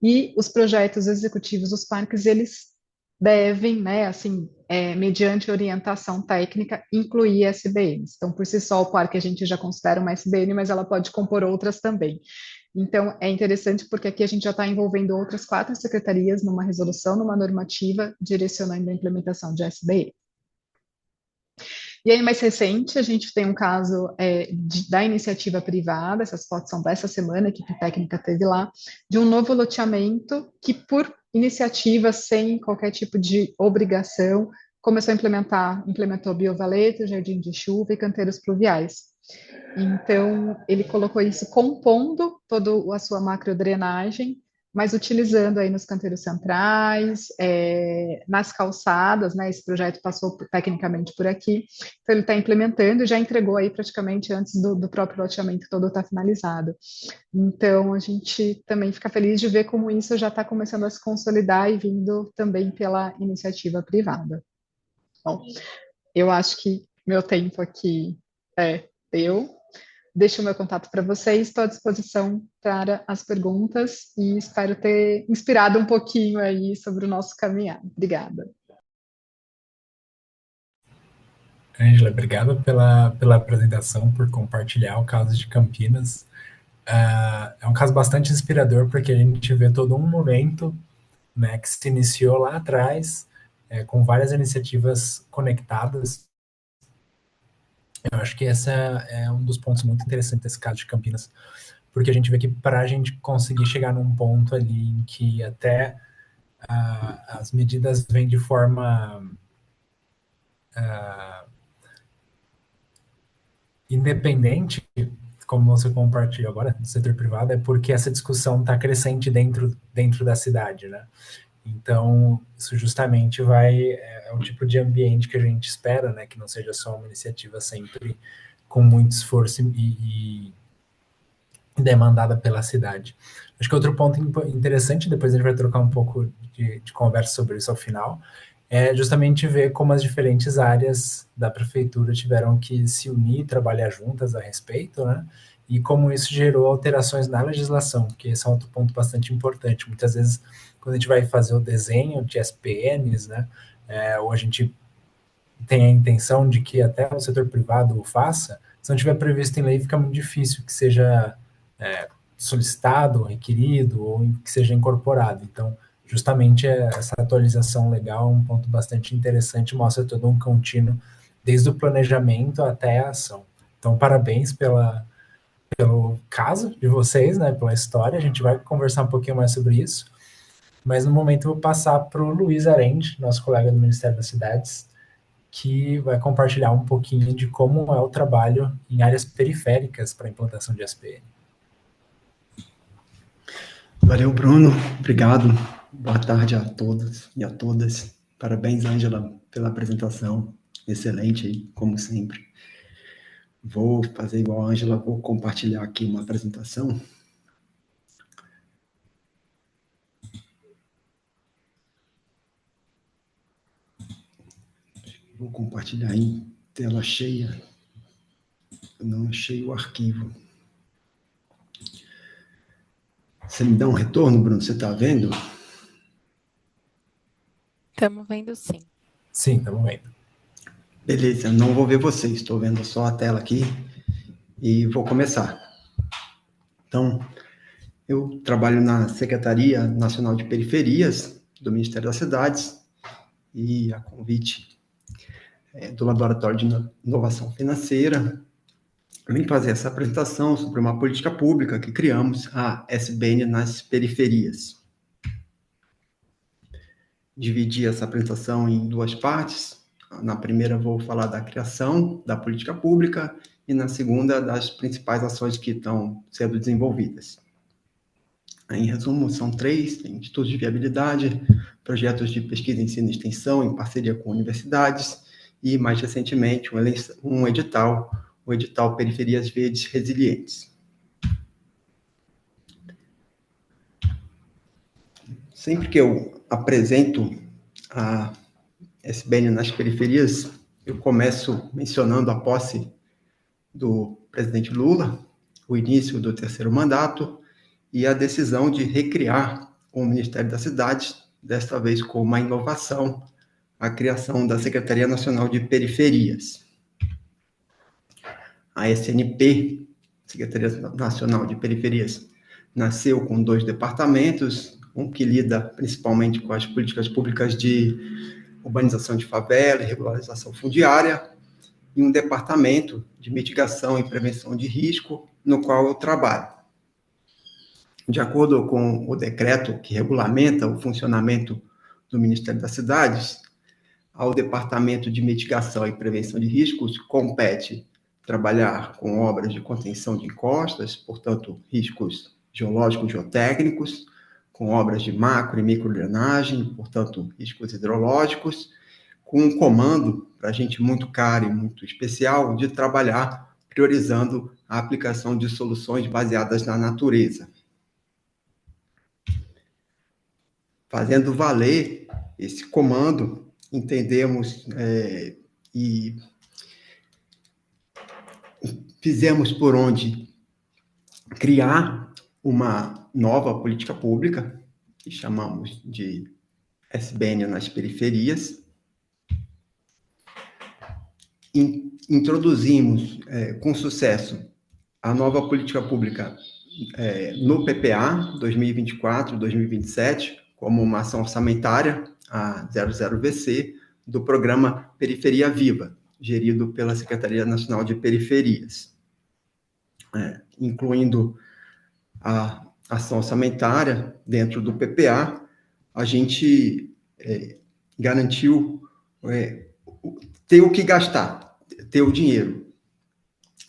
E os projetos executivos dos parques, eles devem, né, assim, mediante orientação técnica, incluir SBNs. Então, por si só, o parque a gente já considera uma SBN, mas ela pode compor outras também. Então, é interessante porque aqui a gente já está envolvendo outras 4 secretarias numa resolução, numa normativa, direcionando a implementação de SBN. E aí, mais recente, a gente tem um caso da iniciativa privada, essas fotos são dessa semana, a equipe técnica teve lá, de um novo loteamento que, por iniciativa, sem qualquer tipo de obrigação, começou a implementou biovalete, jardim de chuva e canteiros pluviais. Então, ele colocou isso compondo toda a sua macrodrenagem, mas utilizando aí nos canteiros centrais, nas calçadas, né? Esse projeto passou tecnicamente por aqui, então ele está implementando e já entregou aí praticamente antes do próprio loteamento todo estar finalizado. Então, a gente também fica feliz de ver como isso já está começando a se consolidar e vindo também pela iniciativa privada. Bom, eu acho que meu tempo aqui deu. Deixo o meu contato para vocês, estou à disposição para as perguntas e espero ter inspirado um pouquinho aí sobre o nosso caminhar. Obrigada. Ângela, obrigado pela apresentação, por compartilhar o caso de Campinas. É um caso bastante inspirador, porque a gente vê todo um momento, né, que se iniciou lá atrás, com várias iniciativas conectadas. Eu acho que esse é um dos pontos muito interessantes desse caso de Campinas, porque a gente vê que para a gente conseguir chegar num ponto ali em que até as medidas vêm de forma independente, como você compartilhou agora, do setor privado, é porque essa discussão está crescente dentro da cidade, né? Então, isso justamente é o tipo de ambiente que a gente espera, né? Que não seja só uma iniciativa sempre com muito esforço e demandada pela cidade. Acho que outro ponto interessante, depois a gente vai trocar um pouco de conversa sobre isso ao final, é justamente ver como as diferentes áreas da prefeitura tiveram que se unir e trabalhar juntas a respeito, né? E como isso gerou alterações na legislação, que esse é outro ponto bastante importante. Muitas vezes, quando a gente vai fazer o desenho de SPNs, né, ou a gente tem a intenção de que até o setor privado o faça, se não tiver previsto em lei, fica muito difícil que seja solicitado, requerido, ou que seja incorporado. Então, justamente essa atualização legal é um ponto bastante interessante, mostra todo um contínuo, desde o planejamento até a ação. Então, parabéns pelo caso de vocês, né, pela história, a gente vai conversar um pouquinho mais sobre isso, mas no momento eu vou passar para o Luiz Arende, nosso colega do Ministério das Cidades, que vai compartilhar um pouquinho de como é o trabalho em áreas periféricas para a implantação de SPN. Valeu, Bruno. Obrigado. Boa tarde a todos e a todas. Parabéns, Ângela, pela apresentação. Excelente aí, como sempre. Vou fazer igual a Ângela, vou compartilhar aqui uma apresentação. Vou compartilhar em tela cheia. Eu não achei o arquivo. Você me dá um retorno, Bruno? Você está vendo? Estamos vendo sim. Sim, estamos vendo. Beleza, não vou ver vocês, estou vendo só a tela aqui e vou começar. Então, eu trabalho na Secretaria Nacional de Periferias do Ministério das Cidades e a convite do Laboratório de Inovação Financeira, eu vim fazer essa apresentação sobre uma política pública que criamos, a SBN nas periferias. Dividi essa apresentação em duas partes. Na primeira vou falar da criação da política pública e na segunda das principais ações que estão sendo desenvolvidas. Em resumo, são 3, institutos de viabilidade, projetos de pesquisa, ensino e extensão em parceria com universidades e, mais recentemente, um edital, o edital Periferias Verdes Resilientes. Sempre que eu apresento a SBN nas periferias, eu começo mencionando a posse do presidente Lula, o início do 3º mandato e a decisão de recriar o Ministério das Cidades, desta vez com uma inovação, a criação da Secretaria Nacional de Periferias. A SNP, Secretaria Nacional de Periferias, nasceu com 2 departamentos, um que lida principalmente com as políticas públicas de urbanização de favela e regularização fundiária, e um departamento de mitigação e prevenção de risco, no qual eu trabalho. De acordo com o decreto que regulamenta o funcionamento do Ministério das Cidades, ao Departamento de Mitigação e Prevenção de Riscos compete trabalhar com obras de contenção de encostas, portanto, riscos geológicos, geotécnicos, com obras de macro e microdrenagem, portanto, riscos hidrológicos, com um comando, para a gente muito caro e muito especial, de trabalhar priorizando a aplicação de soluções baseadas na natureza. Fazendo valer esse comando, entendemos e fizemos por onde criar uma nova política pública, que chamamos de SBN nas periferias. Introduzimos com sucesso a nova política pública no PPA 2024-2027, como uma ação orçamentária, a 00VC, do programa Periferia Viva, gerido pela Secretaria Nacional de Periferias, incluindo a ação orçamentária dentro do PPA. A gente garantiu ter o que gastar, ter o dinheiro,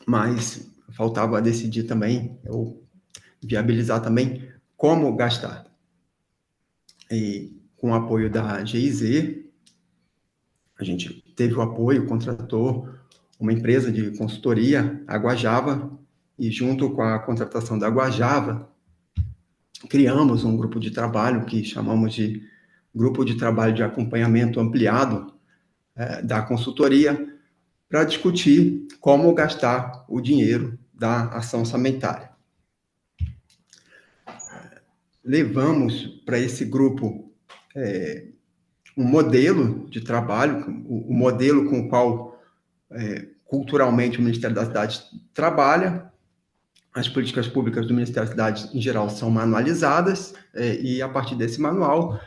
mas faltava decidir também, ou viabilizar também, como gastar. E com o apoio da GIZ, a gente teve o apoio, contratou uma empresa de consultoria, a Guajava, e junto com a contratação da Guajava, criamos um grupo de trabalho que chamamos de Grupo de Trabalho de Acompanhamento Ampliado da consultoria, para discutir como gastar o dinheiro da ação orçamentária. Levamos para esse grupo um modelo de trabalho, o modelo com o qual culturalmente o Ministério da Cidade trabalha. As políticas públicas do Ministério da Cidade, em geral, são manualizadas, e a partir desse manual,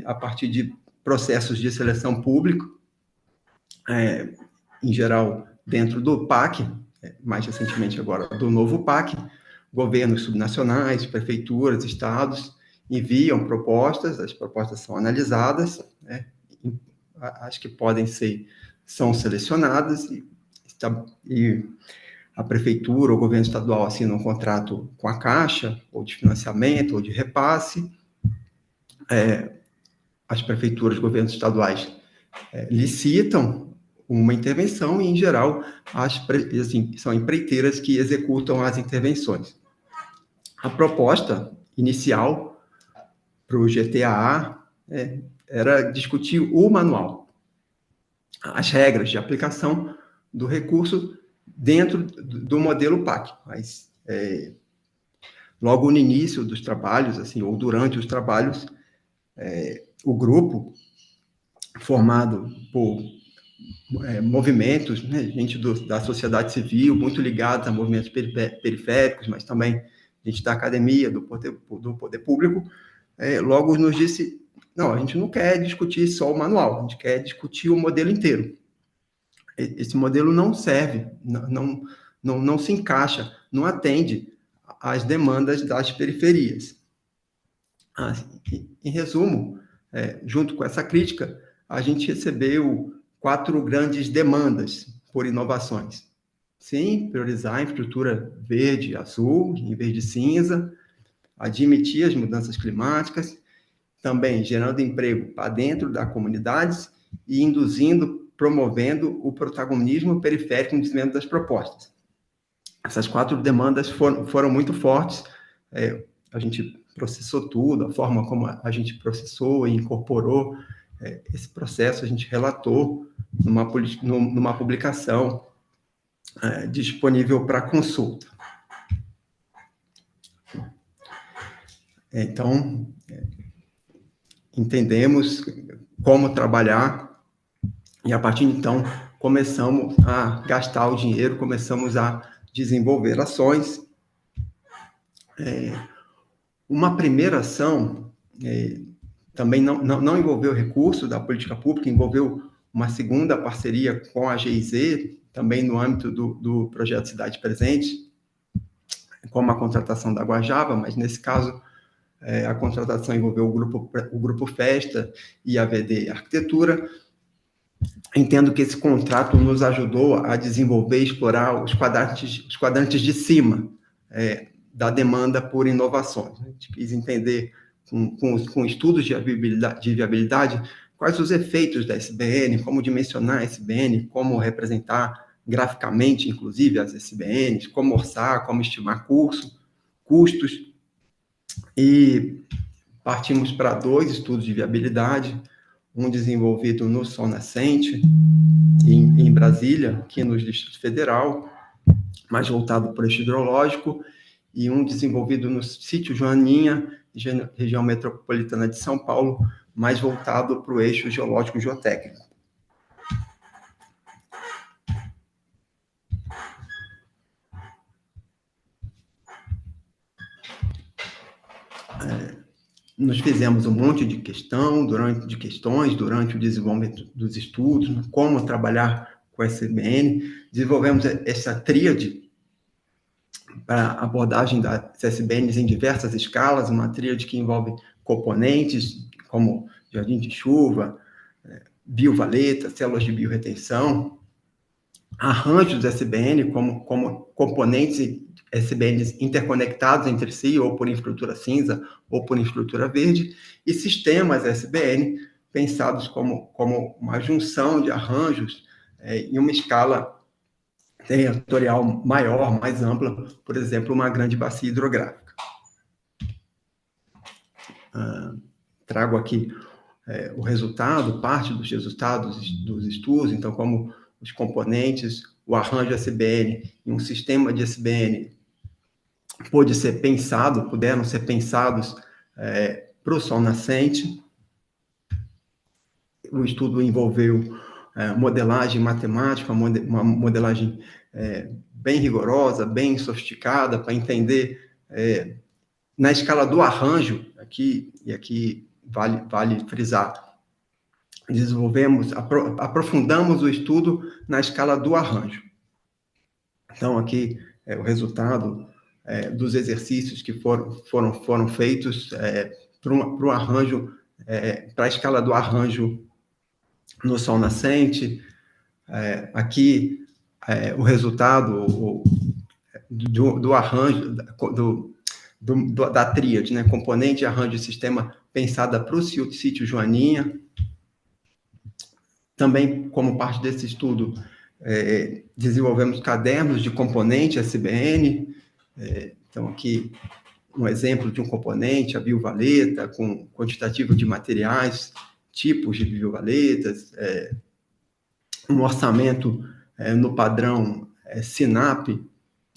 a partir de processos de seleção pública, em geral, dentro do PAC, mais recentemente agora do novo PAC, governos subnacionais, prefeituras, estados, enviam propostas, as propostas são analisadas, as que podem são selecionadas, e a prefeitura ou o governo estadual assinam um contrato com a Caixa, ou de financiamento, ou de repasse. As prefeituras, governos estaduais licitam uma intervenção e, em geral, são empreiteiras que executam as intervenções. A proposta inicial para o GTAA era discutir o manual, as regras de aplicação do recurso dentro do modelo PAC, mas logo no início dos trabalhos, ou durante os trabalhos, o grupo, formado por movimentos, gente da sociedade civil, muito ligada a movimentos periféricos, mas também gente da academia, do poder público, logo nos disse, não, a gente não quer discutir só o manual, a gente quer discutir o modelo inteiro. Esse modelo não serve, não se encaixa, não atende às demandas das periferias. Em resumo, junto com essa crítica, a gente recebeu 4 grandes demandas por inovações. Sim, priorizar a infraestrutura verde e azul, em vez de cinza, admitir as mudanças climáticas, também gerando emprego para dentro das comunidades e promovendo o protagonismo periférico no desenvolvimento das propostas. Essas 4 demandas foram muito fortes. A gente processou tudo, a forma como a gente processou e incorporou esse processo, a gente relatou numa publicação disponível para consulta. Então, entendemos como trabalhar e, a partir de então, começamos a gastar o dinheiro, começamos a desenvolver ações. Uma primeira ação também não envolveu recurso da política pública, envolveu uma segunda parceria com a GIZ, também no âmbito do projeto Cidade Presente, como a contratação da Guajava, mas nesse caso a contratação envolveu o grupo Festa e a VD Arquitetura, entendo que esse contrato nos ajudou a desenvolver e explorar os quadrantes de cima da demanda por inovações. A gente quis entender, com estudos de viabilidade, quais os efeitos da SBN, como dimensionar a SBN, como representar graficamente, inclusive, as SBNs, como orçar, como estimar custos, e partimos para 2 estudos de viabilidade, um desenvolvido no Sol Nascente, em Brasília, aqui no Distrito Federal, mais voltado para o eixo hidrológico, e um desenvolvido no Sítio Joaninha, região metropolitana de São Paulo, mais voltado para o eixo geológico-geotécnico. Nós fizemos um monte de questões durante o desenvolvimento dos estudos, né, como trabalhar com a SBN, desenvolvemos essa tríade para a abordagem das SBNs em diversas escalas, uma tríade que envolve componentes, como jardim de chuva, biovaleta, células de biorretenção, arranjos SBN como componentes SBNs interconectados entre si, ou por infraestrutura cinza, ou por infraestrutura verde, e sistemas SBN pensados como uma junção de arranjos em uma escala territorial maior, mais ampla, por exemplo, uma grande bacia hidrográfica. Trago aqui o resultado, parte dos resultados dos estudos, então, como os componentes, o arranjo SBN e um sistema de SBN puderam ser pensados para o Sol Nascente. O estudo envolveu modelagem matemática, uma modelagem bem rigorosa, bem sofisticada, para entender na escala do arranjo, aqui vale frisar, aprofundamos o estudo na escala do arranjo. Então, aqui o resultado dos exercícios que foram feitos para o arranjo, para a escala do arranjo no Sol Nascente. Aqui o resultado do arranjo, da tríade, né? Componente, arranjo e sistema pensada para o Sítio Joaninha. Também, como parte desse estudo, desenvolvemos cadernos de componente SBN. Então, aqui, um exemplo de um componente, a biovaleta, com quantitativo de materiais, tipos de biovaletas, um orçamento no padrão SINAP,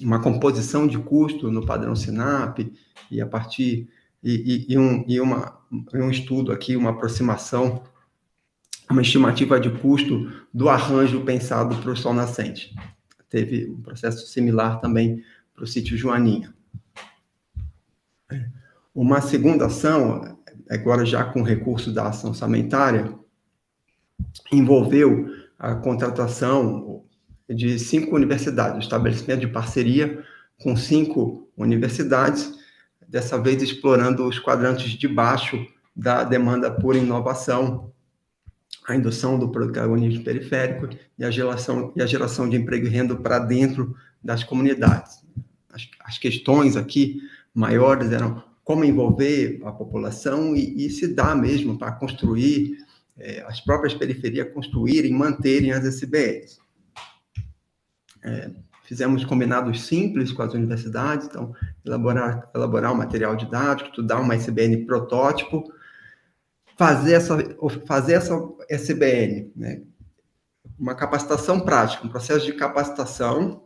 uma composição de custo no padrão SINAP, e a partir um estudo aqui, uma aproximação, uma estimativa de custo do arranjo pensado para o Sol Nascente. Teve um processo similar também para o Sítio Joaninha. Uma segunda ação, agora já com recurso da ação orçamentária, envolveu a contratação de 5 universidades, o estabelecimento de parceria com 5 universidades, dessa vez explorando os quadrantes de baixo da demanda por inovação, a indução do protagonismo periférico e a geração de emprego e renda para dentro das comunidades. As questões aqui maiores eram como envolver a população e se dar mesmo para construir, as próprias periferias construírem e manterem as SBNs. Fizemos combinados simples com as universidades, então, elaborar um material didático, estudar uma SBN protótipo, fazer essa SBN, né? Uma capacitação prática, um processo de capacitação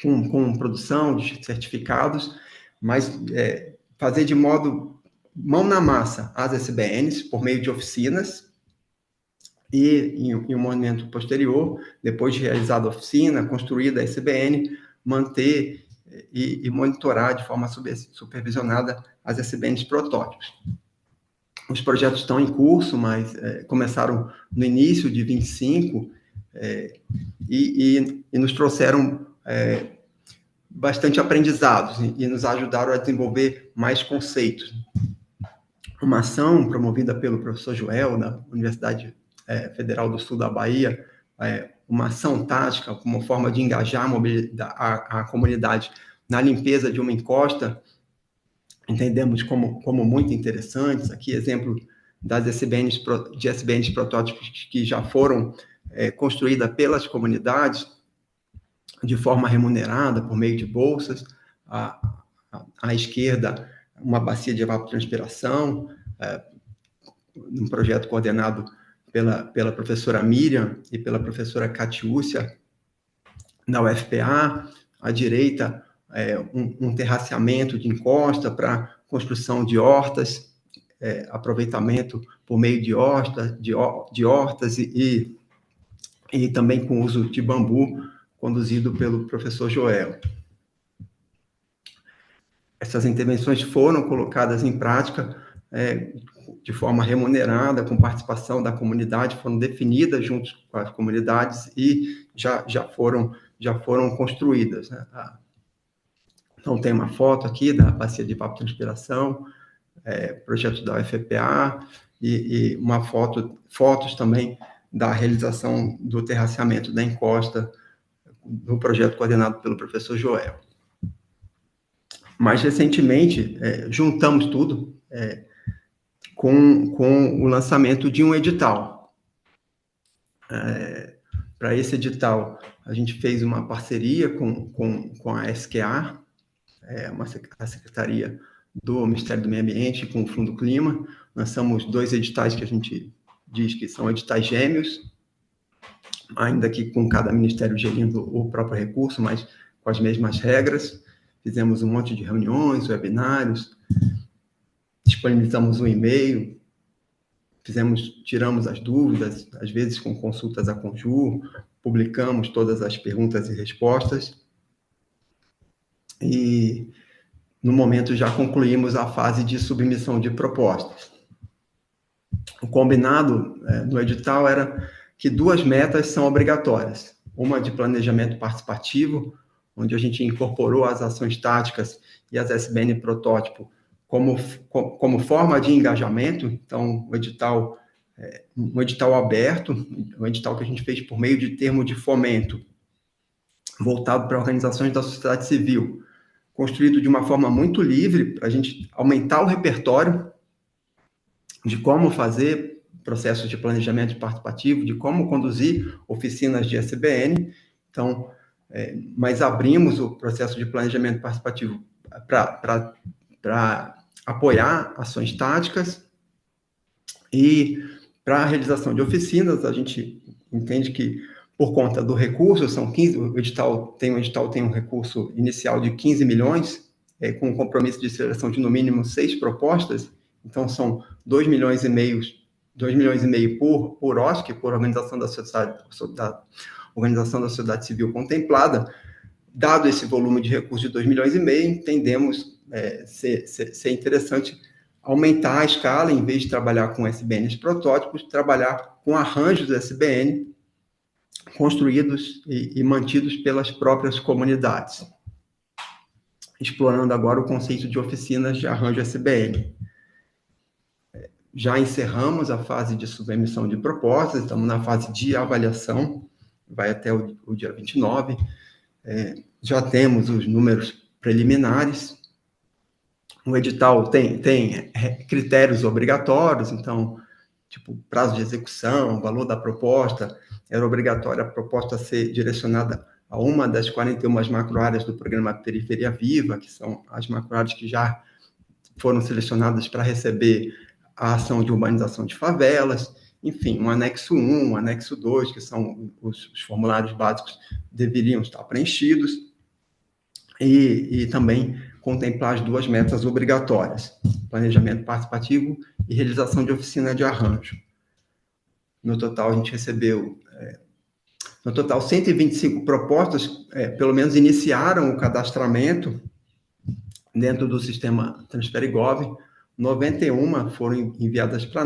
com produção de certificados, mas fazer de modo mão na massa as SBNs por meio de oficinas e, em um momento posterior, depois de realizada a oficina, construída a SBN, manter e monitorar de forma supervisionada as SBNs protótipos. Os projetos estão em curso, mas começaram no início de 25 e nos trouxeram bastante aprendizados e nos ajudaram a desenvolver mais conceitos. Uma ação promovida pelo professor Joel, da Universidade Federal do Sul da Bahia, uma ação tática como forma de engajar a comunidade na limpeza de uma encosta, entendemos como muito interessantes. Aqui, exemplo das SBNs protótipos que já foram construídas pelas comunidades de forma remunerada, por meio de bolsas. À esquerda, uma bacia de evapotranspiração, um projeto coordenado pela professora Miriam e pela professora Catiúcia, na UFPA. À direita, um terraceamento de encosta para construção de hortas, aproveitamento por meio de hortas e também com uso de bambu, conduzido pelo professor Joel. Essas intervenções foram colocadas em prática de forma remunerada, com participação da comunidade, foram definidas junto com as comunidades e já foram construídas, né? Então, tem uma foto aqui da bacia de evapotranspiração, projeto da UFPA, e fotos também da realização do terraceamento da encosta, no projeto coordenado pelo professor Joel. Mais recentemente, juntamos tudo com o lançamento de um edital. Para esse edital, a gente fez uma parceria com a SQA, a Secretaria do Ministério do Meio Ambiente, com o Fundo Clima. Lançamos 2 editais que a gente diz que são editais gêmeos, ainda que com cada ministério gerindo o próprio recurso, mas com as mesmas regras. Fizemos um monte de reuniões, webinários, disponibilizamos um e-mail, tiramos as dúvidas, às vezes com consultas à Conjur, publicamos todas as perguntas e respostas, e no momento já concluímos a fase de submissão de propostas. O combinado no edital era que 2 metas são obrigatórias, uma de planejamento participativo, onde a gente incorporou as ações táticas e as SBN protótipo como forma de engajamento. Então, um edital aberto, um edital que a gente fez por meio de termo de fomento, voltado para organizações da sociedade civil, construído de uma forma muito livre, para a gente aumentar o repertório de como fazer processos de planejamento participativo, de como conduzir oficinas de SBN. Então, mas abrimos o processo de planejamento participativo para apoiar ações táticas, e para a realização de oficinas, a gente entende que, por conta do recurso, são 15, o edital tem um recurso inicial de 15 milhões, com um compromisso de seleção de, no mínimo, 6 propostas, então são 2,5 milhões por OSC, por organização da sociedade civil contemplada. Dado esse volume de recursos de 2,5 milhões, entendemos ser interessante aumentar a escala, em vez de trabalhar com SBNs protótipos, trabalhar com arranjos SBN construídos e mantidos pelas próprias comunidades, explorando agora o conceito de oficinas de arranjo SBN. Já encerramos a fase de submissão de propostas, estamos na fase de avaliação, vai até o dia 29, já temos os números preliminares. O edital tem critérios obrigatórios, então, tipo, prazo de execução, valor da proposta. Era obrigatória a proposta ser direcionada a uma das 41 macroáreas do programa Periferia Viva, que são as macroáreas que já foram selecionadas para receber a ação de urbanização de favelas. Enfim, um anexo 1, um anexo 2, que são os formulários básicos, deveriam estar preenchidos, e também contemplar as 2 metas obrigatórias, planejamento participativo e realização de oficina de arranjo. No total, a gente recebeu, 125 propostas, pelo menos iniciaram o cadastramento dentro do sistema Transferigov, 91 foram enviadas para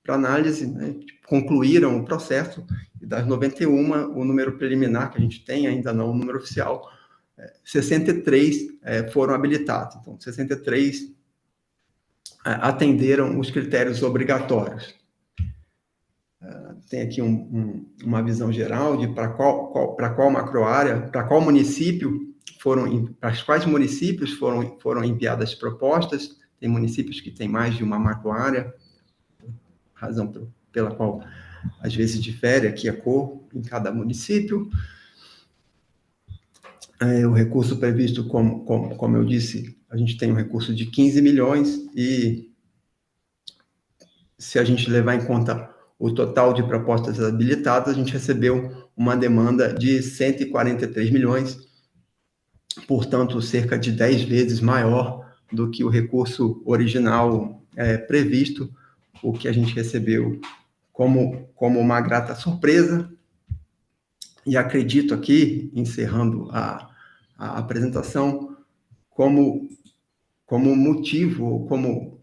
análise, né, concluíram o processo, e das 91, o número preliminar, que a gente tem ainda não o número oficial, 63 foram habilitados. Então, 63 atenderam os critérios obrigatórios. tem aqui uma visão geral de para qual macroárea, para qual município para quais municípios foram enviadas propostas. Tem municípios que têm mais de uma macroárea, razão pela qual às vezes difere aqui a cor em cada município. O recurso previsto, como eu disse, a gente tem um recurso de 15 milhões e se a gente levar em conta o total de propostas habilitadas, a gente recebeu uma demanda de 143 milhões, portanto, cerca de 10 vezes maior do que o recurso original previsto, o que a gente recebeu como uma grata surpresa. E acredito aqui, encerrando a apresentação, como motivo, como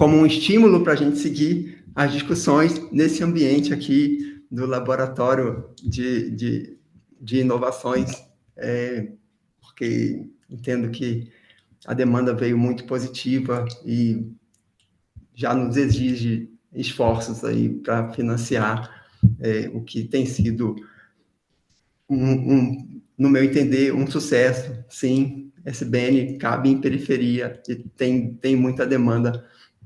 um estímulo para a gente seguir as discussões nesse ambiente aqui do Laboratório de Inovações, porque entendo que a demanda veio muito positiva e já nos exige esforços aí para financiar o que tem sido, no meu entender, um sucesso. Sim, SBN cabe em periferia e tem muita demanda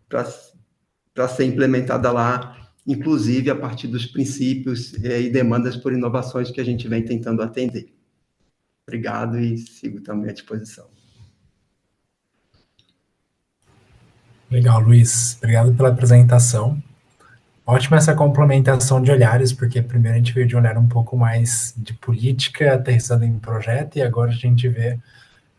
para ser implementada lá, inclusive a partir dos princípios e demandas por inovações que a gente vem tentando atender. Obrigado e sigo também à disposição. Legal, Luiz. Obrigado pela apresentação. Ótima essa complementação de olhares, porque primeiro a gente veio de um olhar um pouco mais de política, aterrissando em projeto, e agora a gente vê,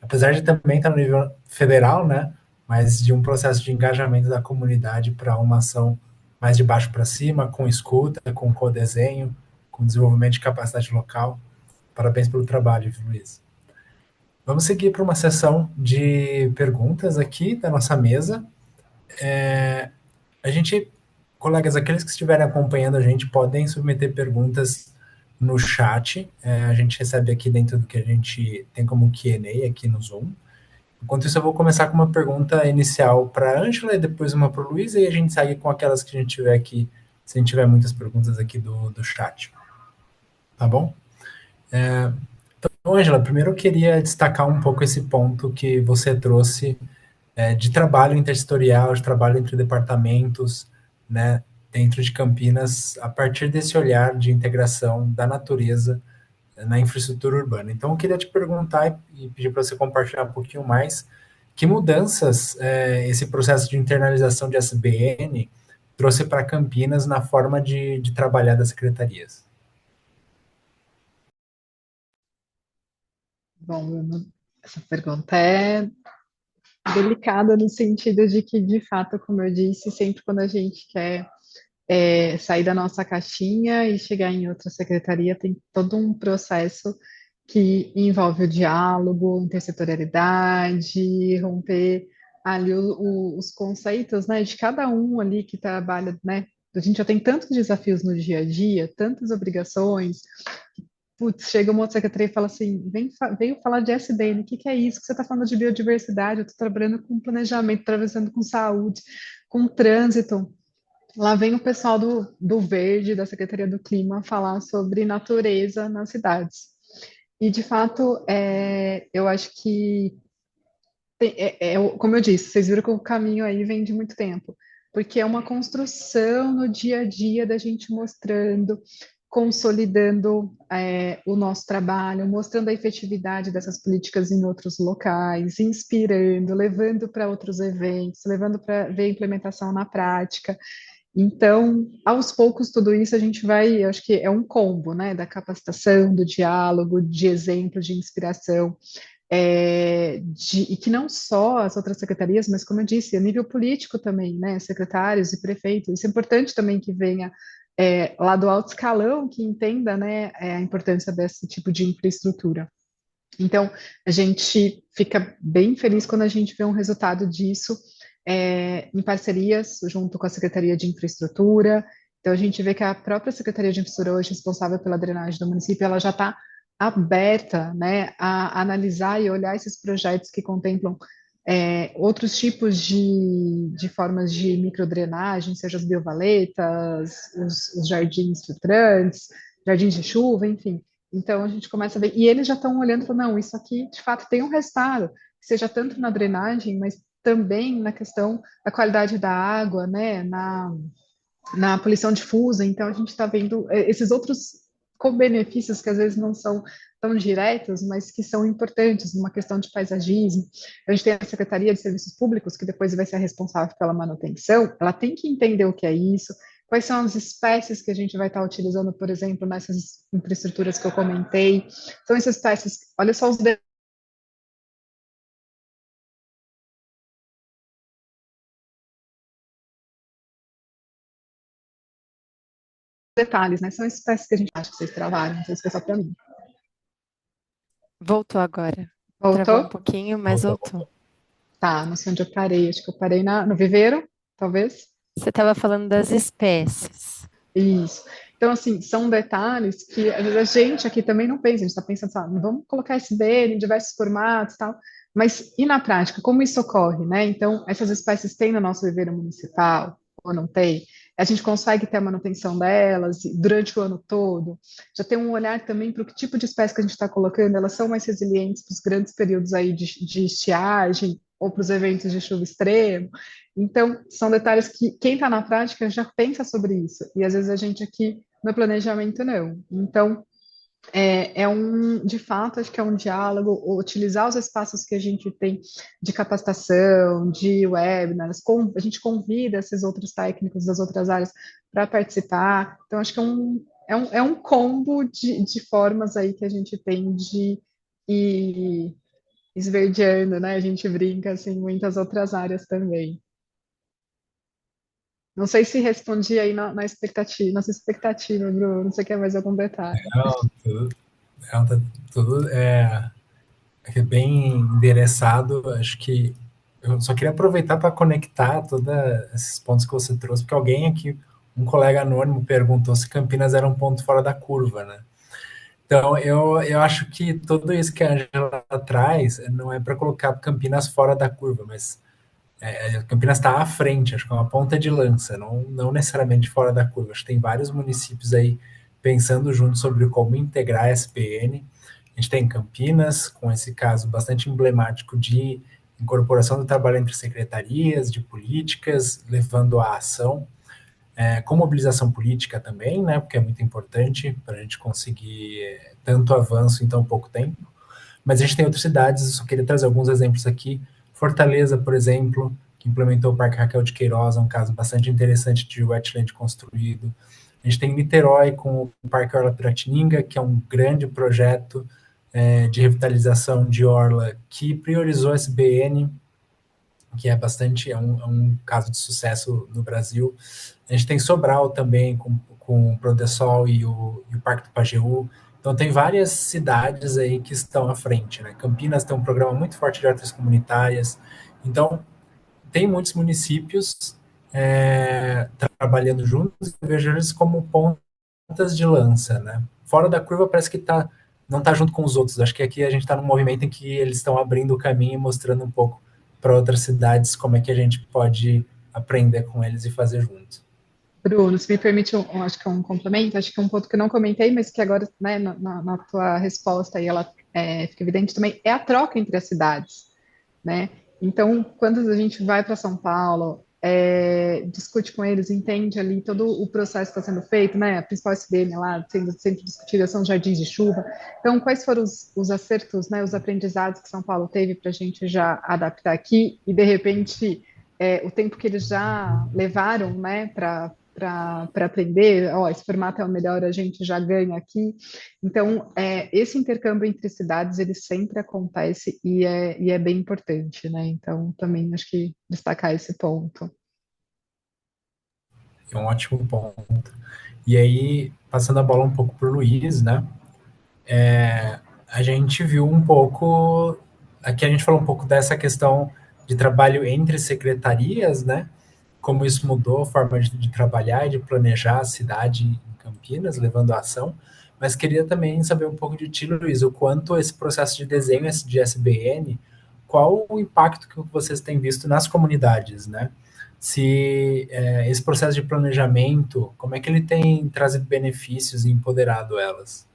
apesar de também estar no nível federal, né, mas de um processo de engajamento da comunidade para uma ação mais de baixo para cima, com escuta, com codesenho, com desenvolvimento de capacidade local. Parabéns pelo trabalho, Luiz. Vamos seguir para uma sessão de perguntas aqui da nossa mesa. Colegas, aqueles que estiverem acompanhando a gente podem submeter perguntas no chat. A gente recebe aqui dentro do que a gente tem como Q&A aqui no Zoom. Enquanto isso, eu vou começar com uma pergunta inicial para a Ângela e depois uma para o Luiz, e a gente segue com aquelas que a gente tiver aqui, se a gente tiver muitas perguntas aqui do chat. Tá bom? Então, Ângela, primeiro eu queria destacar um pouco esse ponto que você trouxe de trabalho intersetorial, de trabalho entre departamentos, né, dentro de Campinas, a partir desse olhar de integração da natureza na infraestrutura urbana. Então, eu queria te perguntar e pedir para você compartilhar um pouquinho mais que mudanças esse processo de internalização de SBN trouxe para Campinas na forma de trabalhar das secretarias. Bom, essa pergunta é delicada no sentido de que, de fato, como eu disse, sempre quando a gente quer sair da nossa caixinha e chegar em outra secretaria, tem todo um processo que envolve o diálogo, intersetorialidade, romper ali os conceitos, né, de cada um ali que trabalha, né? A gente já tem tantos desafios no dia a dia, tantas obrigações. Putz, chega uma outra secretaria e fala assim, veio falar de SBN, o que é isso? Que você está falando de biodiversidade, eu estou trabalhando com planejamento, trabalhando com saúde, com trânsito. Lá vem o pessoal do Verde, da Secretaria do Clima, falar sobre natureza nas cidades. E, de fato, eu acho que, como eu disse, vocês viram que o caminho aí vem de muito tempo, porque é uma construção no dia a dia da gente mostrando, consolidando o nosso trabalho, mostrando a efetividade dessas políticas em outros locais, inspirando, levando para outros eventos, levando para ver a implementação na prática. Então, aos poucos, tudo isso a gente vai, eu acho que é um combo, né, da capacitação, do diálogo, de exemplo, de inspiração, e que não só as outras secretarias, mas como eu disse, a nível político também, né, secretários e prefeitos, isso é importante também que venha lá do alto escalão, que entenda, né, a importância desse tipo de infraestrutura. Então, a gente fica bem feliz quando a gente vê um resultado disso, em parcerias junto com a Secretaria de Infraestrutura. Então, a gente vê que a própria Secretaria de Infraestrutura, hoje responsável pela drenagem do município, ela já está aberta, né, a analisar e olhar esses projetos que contemplam outros tipos de formas de microdrenagem, seja as biovaletas, os jardins filtrantes, jardins de chuva, enfim. Então a gente começa a ver, e eles já estão olhando e falando, não, isso aqui de fato tem um resultado, seja tanto na drenagem, mas também na questão da qualidade da água, né, na poluição difusa. Então, a gente está vendo esses outros co-benefícios que às vezes não são tão diretos, mas que são importantes numa questão de paisagismo. A gente tem a Secretaria de Serviços Públicos, que depois vai ser a responsável pela manutenção, ela tem que entender o que é isso, quais são as espécies que a gente vai estar utilizando, por exemplo, nessas infraestruturas que eu comentei. São essas espécies, olha só os detalhes, né? São espécies que a gente acha que vocês trabalham, não sei se foi só para mim. Voltou agora. Travou um Voltou? pouquinho, mas voltou. Tá, não sei onde eu parei. Acho que eu parei no viveiro, talvez. Você estava falando das espécies. Isso. Então, assim, são detalhes que às vezes a gente aqui também não pensa. A gente está pensando, sabe, vamos colocar SBN em diversos formatos e tal. Mas, e na prática, como isso ocorre, né? Então, essas espécies têm no nosso viveiro municipal ou não tem? A gente consegue ter a manutenção delas durante o ano todo? Já tem um olhar também para o que tipo de espécie que a gente está colocando, elas são mais resilientes para os grandes períodos aí de estiagem ou para os eventos de chuva extremo. Então, são detalhes que quem está na prática já pensa sobre isso, e às vezes a gente aqui no planejamento não. Então, de fato, acho que é um diálogo, utilizar os espaços que a gente tem de capacitação, de webinars, a gente convida esses outros técnicos das outras áreas para participar. Então, acho que é um combo de formas aí que a gente tem de ir esverdeando, né? A gente brinca assim, em muitas outras áreas também. Não sei se respondi aí na expectativa, nossa expectativa, Bruno. Não sei se quer mais algum detalhe. Não, tudo é bem endereçado. Acho que eu só queria aproveitar para conectar todos esses pontos que você trouxe, porque alguém aqui, um colega anônimo, perguntou se Campinas era um ponto fora da curva, né? Então, eu acho que tudo isso que a Angela traz não é para colocar Campinas fora da curva, mas Campinas está à frente, acho que é uma ponta de lança, não necessariamente fora da curva. Acho que tem vários municípios aí pensando junto sobre como integrar a SPN. A gente tem Campinas, com esse caso bastante emblemático de incorporação do trabalho entre secretarias, de políticas, levando à ação, com mobilização política também, né, porque é muito importante para a gente conseguir tanto avanço em tão pouco tempo. Mas a gente tem outras cidades, eu só queria trazer alguns exemplos aqui. Fortaleza, por exemplo, que implementou o Parque Raquel de Queiroz, é um caso bastante interessante de wetland construído. A gente tem Niterói com o Parque Orla Piratininga, que é um grande projeto de revitalização de orla que priorizou SBN, que é um caso de sucesso no Brasil. A gente tem Sobral também, com o Prodesol e o Parque do Pajeú. Então, tem várias cidades aí que estão à frente, né? Campinas tem um programa muito forte de hortas comunitárias. Então, tem muitos municípios trabalhando juntos, e vejo eles como pontas de lança, né? Fora da curva parece que não está junto com os outros. Acho que aqui a gente está num movimento em que eles estão abrindo o caminho e mostrando um pouco para outras cidades como é que a gente pode aprender com eles e fazer junto. Bruno, se me permite, acho que é um complemento, acho que é um ponto que eu não comentei, mas que agora, né, na tua resposta aí, ela fica evidente também, é a troca entre as cidades, né? Então, quando a gente vai para São Paulo, discute com eles, entende ali todo o processo que está sendo feito, né? A principal SBN lá sendo sempre discutida são os jardins de chuva. Então, quais foram os acertos, né, os aprendizados que São Paulo teve para a gente já adaptar aqui e, de repente, o tempo que eles já levaram, né, para aprender, esse formato é o melhor, a gente já ganha aqui. Então, esse intercâmbio entre cidades, ele sempre acontece e é bem importante, né? Então, também acho que destacar esse ponto. É um ótimo ponto. E aí, passando a bola um pouco para o Luiz, né? A gente viu um pouco, aqui a gente falou um pouco dessa questão de trabalho entre secretarias, né? Como isso mudou a forma de trabalhar e de planejar a cidade em Campinas, levando a ação. Mas queria também saber um pouco de ti, Luiz, o quanto esse processo de desenho de SBN qual o impacto que vocês têm visto nas comunidades, né? Se esse processo de planejamento, como é que ele tem trazido benefícios e empoderado elas?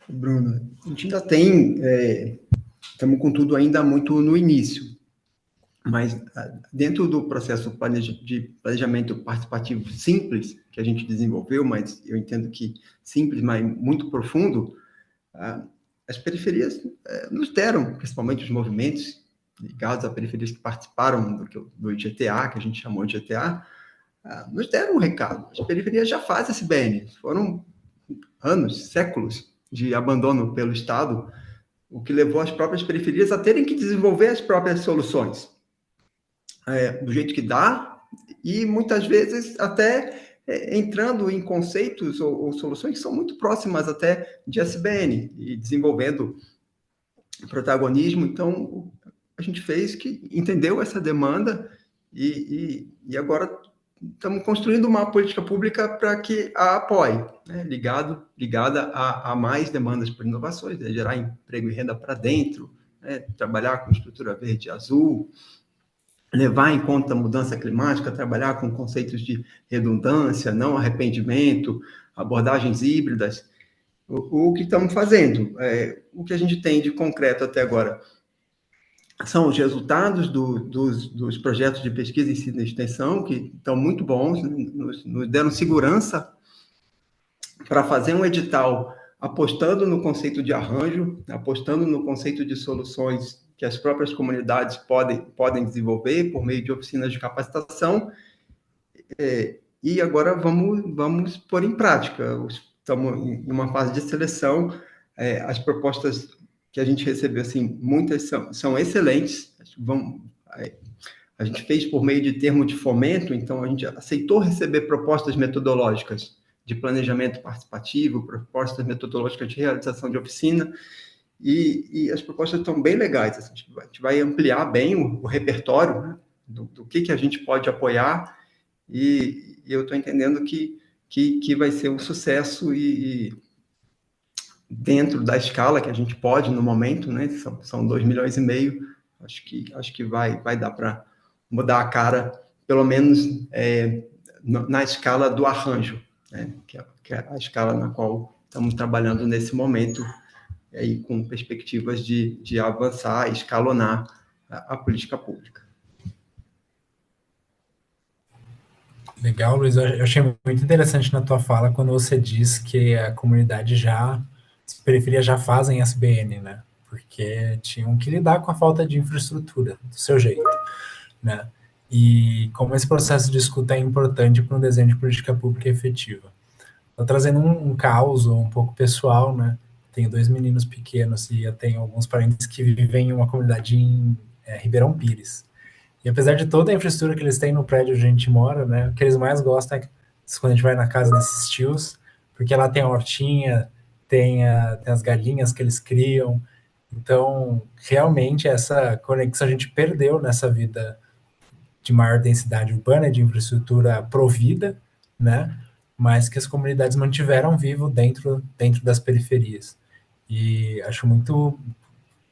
Bruno, a gente ainda tem, estamos com tudo ainda muito no início, mas dentro do processo de planejamento participativo simples, que a gente desenvolveu, mas eu entendo que simples, mas muito profundo, as periferias nos deram, principalmente os movimentos ligados a periferias que participaram do IGTA, que a gente chamou de IGTA, nos deram um recado. As periferias já fazem esse bem, foram anos, séculos de abandono pelo Estado, o que levou as próprias periferias a terem que desenvolver as próprias soluções, do jeito que dá, e muitas vezes até entrando em conceitos ou soluções que são muito próximas até de SBN, e desenvolvendo protagonismo. Então, a gente fez que entendeu essa demanda e agora estamos construindo uma política pública para que a apoie, né? Ligada a mais demandas por inovações, né? Gerar emprego e renda para dentro, né? Trabalhar com estrutura verde e azul, levar em conta a mudança climática, trabalhar com conceitos de redundância, não arrependimento, abordagens híbridas. O que estamos fazendo, o que a gente tem de concreto até agora são os resultados dos projetos de pesquisa, ensino e extensão, que estão muito bons, nos deram segurança para fazer um edital apostando no conceito de arranjo, apostando no conceito de soluções que as próprias comunidades podem desenvolver por meio de oficinas de capacitação, e agora vamos pôr em prática. Estamos em uma fase de seleção, as propostas que a gente recebeu, assim, muitas são excelentes. A gente fez por meio de termo de fomento, então a gente aceitou receber propostas metodológicas de planejamento participativo, propostas metodológicas de realização de oficina, e as propostas estão bem legais. A gente vai ampliar bem o repertório, né, do que a gente pode apoiar, e eu estou entendendo que vai ser um sucesso e dentro da escala que a gente pode no momento, né? São 2,5 milhões, acho que vai dar para mudar a cara, pelo menos na escala do arranjo, né? Que é a escala na qual estamos trabalhando nesse momento, aí com perspectivas de avançar, escalonar a política pública. Legal, Luiz. Eu achei muito interessante na tua fala quando você diz que a comunidade as periferias já fazem SBN, né? Porque tinham que lidar com a falta de infraestrutura, do seu jeito, né? E como esse processo de escuta é importante para um desenho de política pública efetiva. Estou trazendo um caos um pouco pessoal, né? Tenho 2 meninos pequenos e eu tenho alguns parentes que vivem em uma comunidade em Ribeirão Pires. E apesar de toda a infraestrutura que eles têm no prédio onde a gente mora, né, o que eles mais gostam é quando a gente vai na casa desses tios, porque lá tem a hortinha, tem as galinhas que eles criam. Então, realmente, essa conexão a gente perdeu nessa vida de maior densidade urbana, de infraestrutura provida, né, mas que as comunidades mantiveram vivo dentro das periferias. E acho muito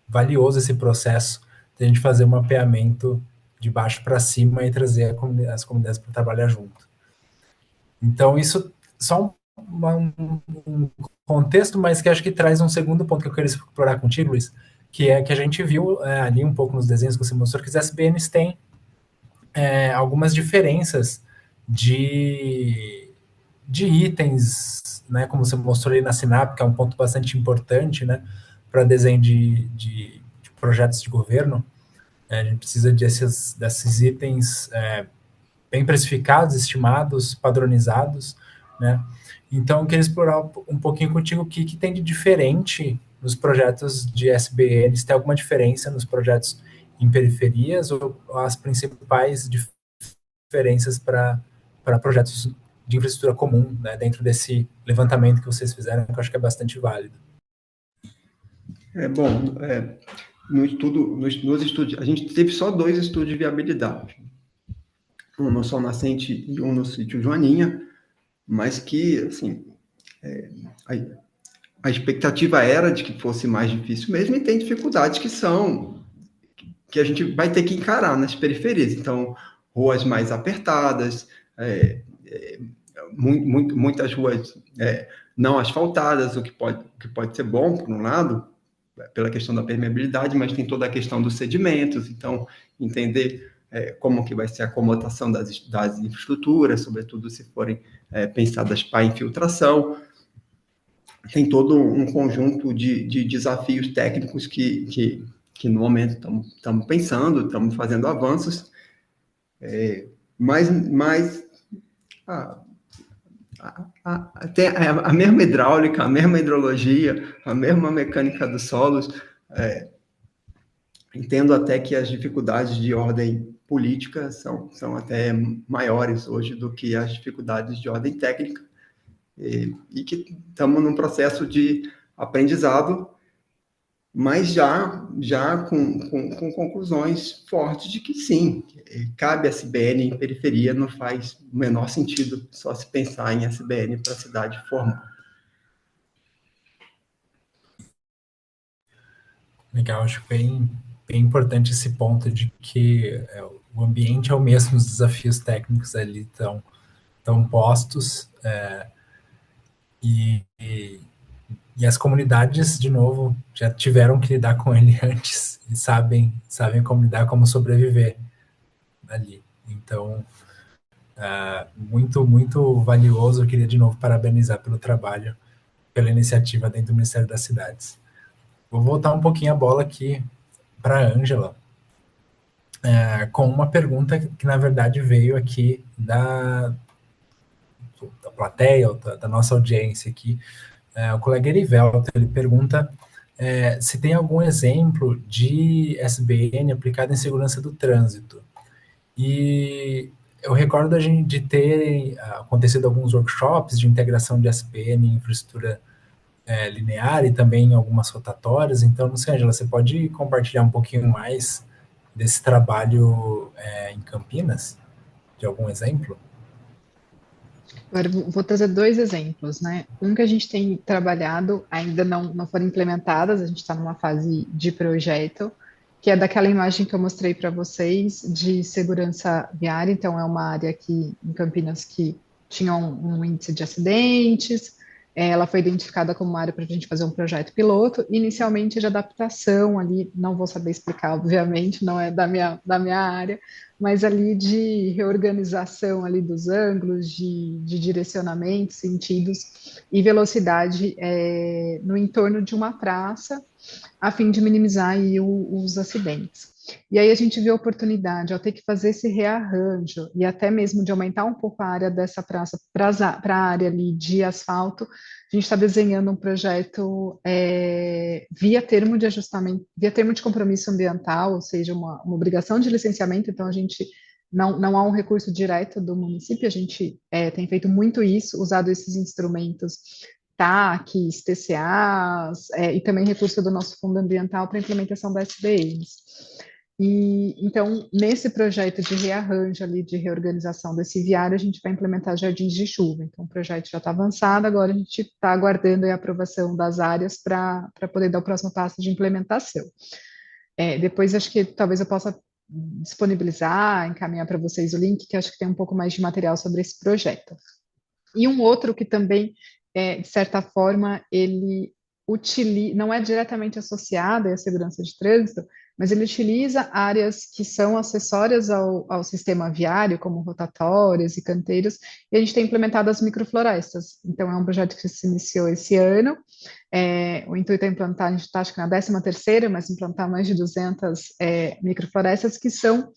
valioso esse processo de a gente fazer um mapeamento de baixo para cima e trazer as comunidades para trabalhar junto. Então, isso só um contexto, mas que acho que traz um segundo ponto que eu queria explorar contigo, Luiz, que é que a gente viu ali um pouco nos desenhos que você mostrou, que os SBNs têm algumas diferenças de itens, né, como você mostrou ali na Sinap, que é um ponto bastante importante, né, para desenho de projetos de governo. A gente precisa desses itens bem precificados, estimados, padronizados, né? Então, eu queria explorar um pouquinho contigo o que tem de diferente nos projetos de SBN, se tem alguma diferença nos projetos em periferias ou as principais diferenças para projetos de infraestrutura comum, né, dentro desse levantamento que vocês fizeram, que eu acho que é bastante válido. Nos estudos, a gente teve só 2 estudos de viabilidade, um no Sol Nascente e um no sítio Joaninha, mas que, assim, a expectativa era de que fosse mais difícil mesmo, e tem dificuldades que a gente vai ter que encarar nas periferias. Então, ruas mais apertadas, muitas ruas não asfaltadas, o que pode ser bom, por um lado, pela questão da permeabilidade, mas tem toda a questão dos sedimentos, então, entender como que vai ser a comodação das infraestruturas, sobretudo se forem pensadas para infiltração. Tem todo um conjunto de desafios técnicos que no momento estamos pensando, estamos fazendo avanços, mas tem a mesma hidráulica, a mesma hidrologia, a mesma mecânica dos solos. Entendo até que as dificuldades de ordem política são até maiores hoje do que as dificuldades de ordem técnica, e que estamos num processo de aprendizado, mas já com conclusões fortes de que sim, cabe SBN em periferia, não faz o menor sentido só se pensar em SBN para a cidade formal. Legal, acho bem importante esse ponto de que o ambiente é o mesmo, os desafios técnicos ali estão postos, e as comunidades, de novo, já tiveram que lidar com ele antes e sabem como lidar, como sobreviver ali. Então, muito, muito valioso. Eu queria, de novo, parabenizar pelo trabalho, pela iniciativa dentro do Ministério das Cidades. Vou voltar um pouquinho a bola aqui para a Ângela, com uma pergunta que, na verdade, veio aqui da plateia, da nossa audiência aqui. O colega Erivelto, ele pergunta se tem algum exemplo de SBN aplicado em segurança do trânsito. E eu recordo de ter acontecido alguns workshops de integração de SBN em infraestrutura linear e também em algumas rotatórias. Então, não sei, Angela, você pode compartilhar um pouquinho mais desse trabalho em Campinas? De algum exemplo? Agora, vou trazer dois exemplos, né? Um que a gente tem trabalhado, ainda não foram implementadas, a gente está numa fase de projeto, que é daquela imagem que eu mostrei para vocês de segurança viária. Então, é uma área aqui em Campinas que tinha um índice de acidentes. Ela foi identificada como uma área para a gente fazer um projeto piloto, inicialmente de adaptação ali, não vou saber explicar, obviamente, não é da minha área, mas ali de reorganização ali dos ângulos, de direcionamento, sentidos e velocidade no entorno de uma praça, a fim de minimizar aí os acidentes. E aí a gente viu a oportunidade, ao ter que fazer esse rearranjo e até mesmo de aumentar um pouco a área dessa praça para a área ali de asfalto, a gente está desenhando um projeto via termo de ajustamento, via termo de compromisso ambiental, ou seja, uma obrigação de licenciamento. Então a gente não há um recurso direto do município, a gente tem feito muito isso, usado esses instrumentos TACs, TCAs, e também recurso do nosso fundo ambiental para implementação da SBNs. E então, nesse projeto de rearranjo ali, de reorganização desse viário, a gente vai implementar jardins de chuva. Então, o projeto já está avançado, agora a gente está aguardando a aprovação das áreas para poder dar o próximo passo de implementação. Depois, acho que talvez eu possa disponibilizar, encaminhar para vocês o link, que acho que tem um pouco mais de material sobre esse projeto. E um outro que também, de certa forma, ele não é diretamente associado à segurança de trânsito, mas ele utiliza áreas que são acessórias ao sistema viário, como rotatórias e canteiros, e a gente tem implementado as microflorestas. Então, é um projeto que se iniciou esse ano. O intuito é implantar, a gente está acho que na 13ª, mas implantar mais de 200 microflorestas, que são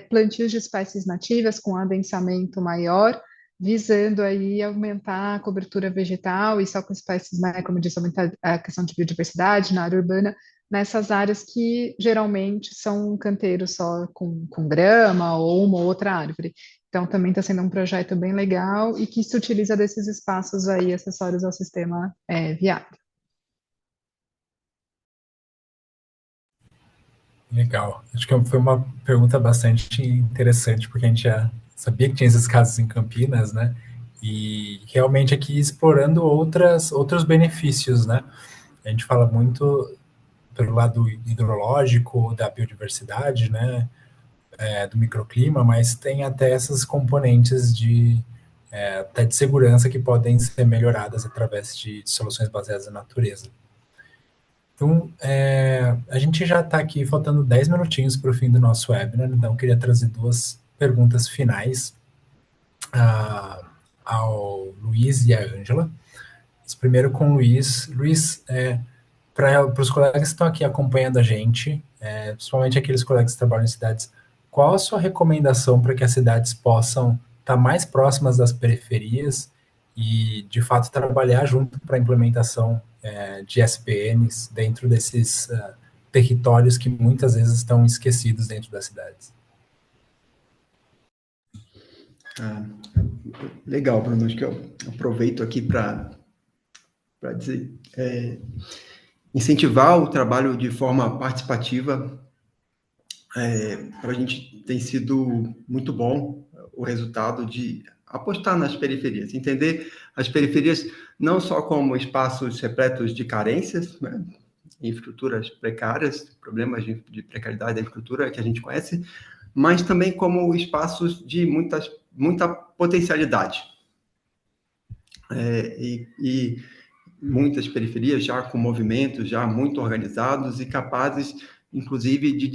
plantios de espécies nativas com adensamento maior, visando aí aumentar a cobertura vegetal e só com espécies, né, como eu disse, aumentar a questão de biodiversidade na área urbana, nessas áreas que geralmente são canteiros só com grama ou uma outra árvore. Então, também está sendo um projeto bem legal e que se utiliza desses espaços aí acessórios ao sistema viário. Legal. Acho que foi uma pergunta bastante interessante, porque a gente já sabia que tinha esses casos em Campinas, né? e realmente aqui explorando outros benefícios, né? A gente fala muito pelo lado hidrológico, da biodiversidade, né? Do microclima, mas tem até essas componentes até de segurança que podem ser melhoradas através de soluções baseadas na natureza. Então, a gente já está aqui faltando 10 minutinhos para o fim do nosso webinar, então eu queria trazer duas perguntas finais ao Luiz e à Ângela. Primeiro com o Luiz. Luiz, para os colegas que estão aqui acompanhando a gente, principalmente aqueles colegas que trabalham em cidades, qual a sua recomendação para que as cidades possam estar mais próximas das periferias e, de fato, trabalhar junto para a implementação de SBNs dentro desses territórios que muitas vezes estão esquecidos dentro das cidades? Legal, Bruno. Acho que eu aproveito aqui para dizer, incentivar o trabalho de forma participativa. Para a gente tem sido muito bom o resultado de apostar nas periferias, entender as periferias não só como espaços repletos de carências, né, infraestruturas precárias, problemas de precariedade da infraestrutura que a gente conhece, mas também como espaços de muita potencialidade. E muitas periferias já com movimentos já muito organizados e capazes, inclusive, de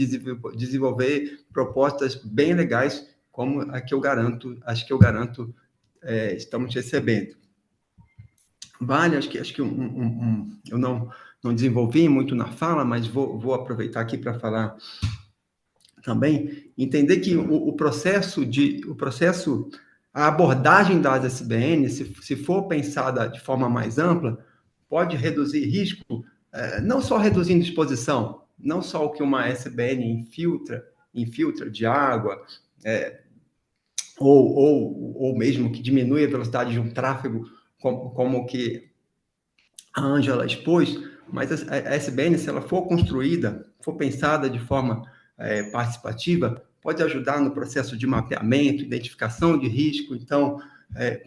desenvolver propostas bem legais, como as que eu garanto estamos recebendo. Vale, acho que eu não desenvolvi muito na fala, mas vou aproveitar aqui para falar também, entender que a abordagem das SBN, se for pensada de forma mais ampla, pode reduzir risco, não só reduzindo exposição, não só o que uma SBN infiltra de água, ou mesmo que diminui a velocidade de um tráfego, como que a Ângela expôs, mas a SBN, se ela for construída, for pensada de forma participativa, pode ajudar no processo de mapeamento, identificação de risco, então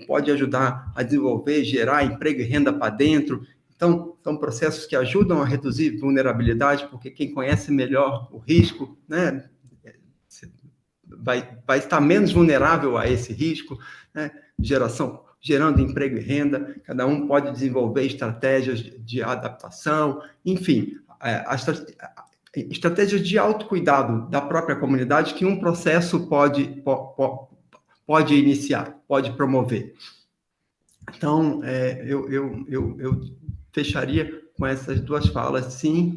pode ajudar a desenvolver, gerar emprego e renda para dentro. Então, são processos que ajudam a reduzir vulnerabilidade, porque quem conhece melhor o risco, né, vai estar menos vulnerável a esse risco, né, gerando emprego e renda, cada um pode desenvolver estratégias de adaptação, enfim, estratégias de autocuidado da própria comunidade que um processo pode iniciar, pode promover. Então, eu fecharia com essas duas falas. Sim,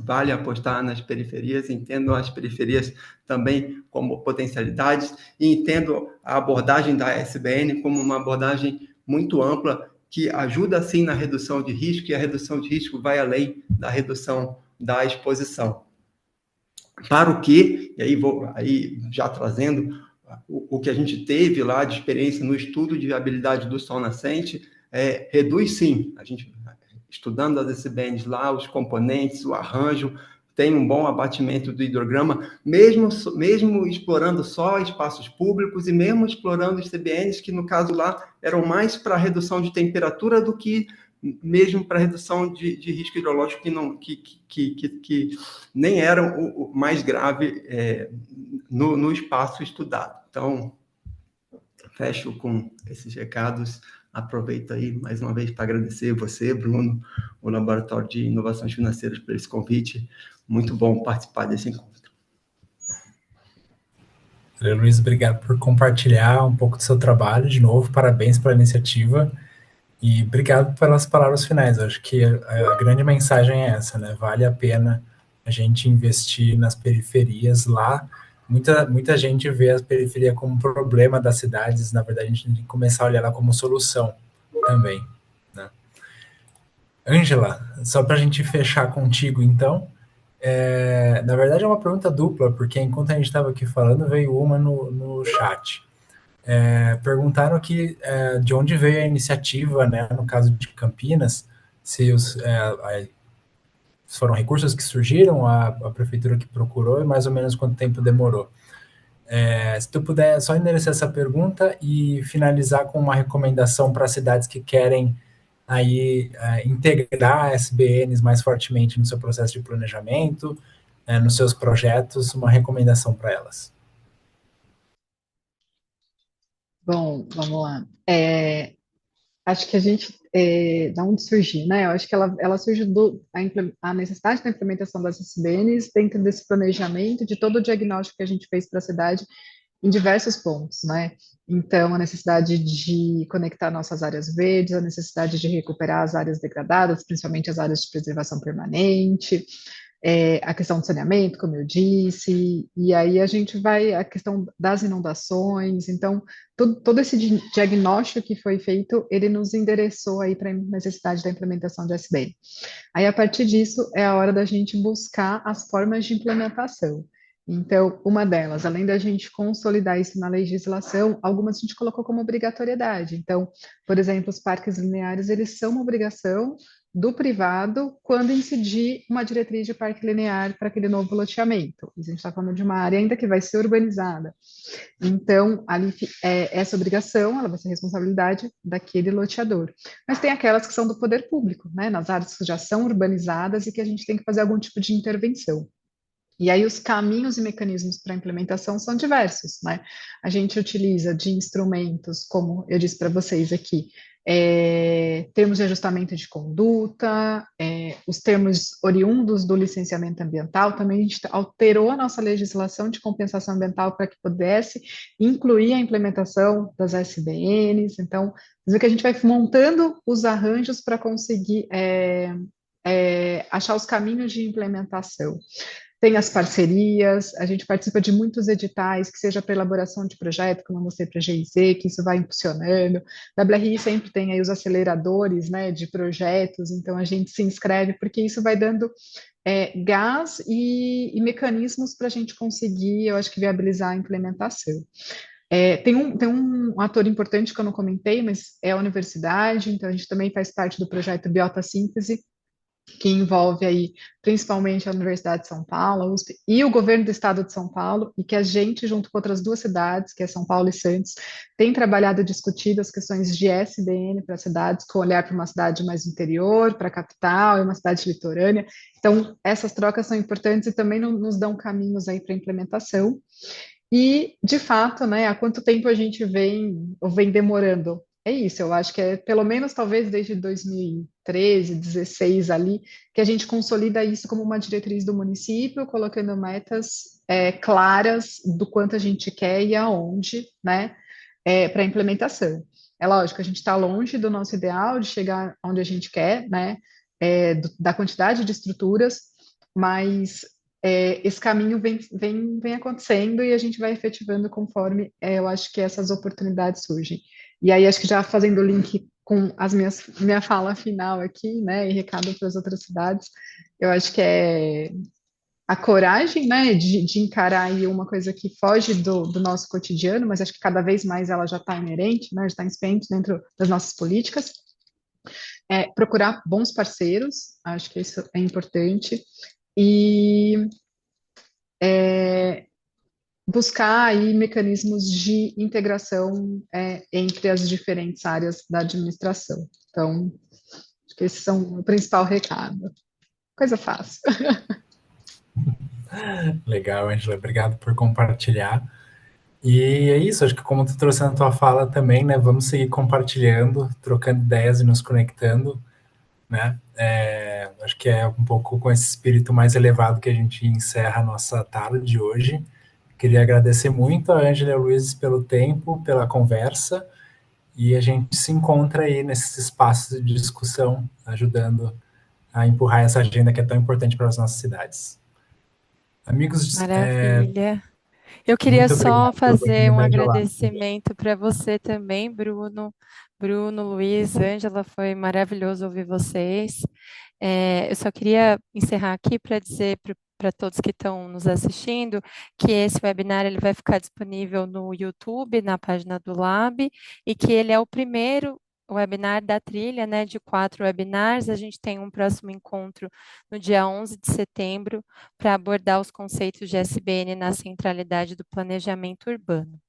vale apostar nas periferias, entendo as periferias também como potencialidades e entendo a abordagem da SBN como uma abordagem muito ampla que ajuda, sim, na redução de risco, e a redução de risco vai além da redução da exposição. Para o que, e aí já trazendo o que a gente teve lá de experiência no estudo de viabilidade do sol nascente, reduz sim, a gente estudando as SBNs lá, os componentes, o arranjo, tem um bom abatimento do hidrograma, mesmo explorando só espaços públicos e mesmo explorando os CBNs, que no caso lá eram mais para redução de temperatura do que mesmo para redução de risco hidrológico, que nem eram o mais grave no espaço estudado. Então, fecho com esses recados. Aproveito aí, mais uma vez, para agradecer você, Bruno, o Laboratório de Inovações Financeiras, por esse convite. Muito bom participar desse encontro. Luiz, obrigado por compartilhar um pouco do seu trabalho. De novo, parabéns pela iniciativa e obrigado pelas palavras finais. Eu acho que a grande mensagem é essa, né? Vale a pena a gente investir nas periferias lá. Muita gente vê a periferia como um problema das cidades, na verdade a gente tem que começar a olhar ela como solução também, né? Ângela, só para a gente fechar contigo então, na verdade é uma pergunta dupla, porque enquanto a gente estava aqui falando, veio uma no chat. Perguntaram aqui de onde veio a iniciativa, né, no caso de Campinas, se foram recursos que surgiram, a prefeitura que procurou e mais ou menos quanto tempo demorou. Se tu puder só endereçar essa pergunta e finalizar com uma recomendação para cidades que querem aí integrar SBNs mais fortemente no seu processo de planejamento, nos seus projetos, uma recomendação para elas. Bom, vamos lá. Acho que a gente, da onde surgiu, né? Eu acho que ela surge a necessidade da implementação das SBNs dentro desse planejamento, de todo o diagnóstico que a gente fez para a cidade em diversos pontos, né? Então, a necessidade de conectar nossas áreas verdes, a necessidade de recuperar as áreas degradadas, principalmente as áreas de preservação permanente, a questão do saneamento, como eu disse, e aí a gente vai, a questão das inundações, então, todo esse diagnóstico que foi feito, ele nos endereçou aí para a necessidade da implementação de SBN. Aí, a partir disso, é a hora da gente buscar as formas de implementação. Então, uma delas, além da gente consolidar isso na legislação, algumas a gente colocou como obrigatoriedade. Então, por exemplo, os parques lineares, eles são uma obrigação do privado quando incidir uma diretriz de parque linear para aquele novo loteamento. A gente está falando de uma área ainda que vai ser urbanizada. Então, ali, essa obrigação, ela vai ser responsabilidade daquele loteador. Mas tem aquelas que são do poder público, né, nas áreas que já são urbanizadas e que a gente tem que fazer algum tipo de intervenção. E aí os caminhos e mecanismos para implementação são diversos, né? A gente utiliza de instrumentos, como eu disse para vocês aqui, termos de ajustamento de conduta, os termos oriundos do licenciamento ambiental, também a gente alterou a nossa legislação de compensação ambiental para que pudesse incluir a implementação das SBNs, então, quer dizer que a gente vai montando os arranjos para conseguir achar os caminhos de implementação. Tem as parcerias, a gente participa de muitos editais, que seja para elaboração de projeto, como eu mostrei para a GIZ, que isso vai impulsionando. Da WRI sempre tem aí os aceleradores, né, de projetos, então a gente se inscreve, porque isso vai dando gás e mecanismos para a gente conseguir, eu acho que, viabilizar a implementação. Tem um ator importante que eu não comentei, mas é a universidade, então a gente também faz parte do projeto Biota Síntese, que envolve aí principalmente a Universidade de São Paulo, a USP, e o governo do estado de São Paulo, e que a gente, junto com outras duas cidades, que é São Paulo e Santos, tem trabalhado e discutido as questões de SBN para cidades, com olhar para uma cidade mais interior, para a capital, e uma cidade litorânea. Então, essas trocas são importantes e também nos dão caminhos aí para implementação. E, de fato, né, há quanto tempo a gente vem demorando? É isso, eu acho que é pelo menos talvez desde 2013, 16 ali, que a gente consolida isso como uma diretriz do município, colocando metas claras do quanto a gente quer e aonde, né, para implementação. É lógico, a gente está longe do nosso ideal de chegar onde a gente quer, né, da quantidade de estruturas, mas esse caminho vem acontecendo e a gente vai efetivando conforme eu acho que essas oportunidades surgem. E aí, acho que já fazendo o link com minha fala final aqui, né, e recado para as outras cidades, eu acho que é a coragem, né, de encarar aí uma coisa que foge do nosso cotidiano, mas acho que cada vez mais ela já está inerente, né, já está incipiente dentro das nossas políticas. Procurar bons parceiros, acho que isso é importante, e buscar aí mecanismos de integração entre as diferentes áreas da administração. Então, acho que esses são o principal recado. Coisa fácil. Legal, Angela, obrigado por compartilhar. E é isso, acho que como tu trouxe na tua fala também, né, vamos seguir compartilhando, trocando ideias e nos conectando, né, acho que é um pouco com esse espírito mais elevado que a gente encerra a nossa tarde de hoje. Queria agradecer muito a Ângela e a Luiz pelo tempo, pela conversa, e a gente se encontra aí nesses espaços de discussão, ajudando a empurrar essa agenda que é tão importante para as nossas cidades. Amigos, Maravilha. Eu queria muito só obrigado pela fazer um oportunidade de falar. agradecimento para você também, Bruno. Bruno, Luiz, Ângela, foi maravilhoso ouvir vocês. Eu só queria encerrar aqui para dizer para todos que estão nos assistindo que esse webinar ele vai ficar disponível no YouTube, na página do Lab, e que ele é o primeiro o webinar da trilha, né, de 4 webinars. A gente tem um próximo encontro no dia 11 de setembro para abordar os conceitos de SBN na centralidade do planejamento urbano.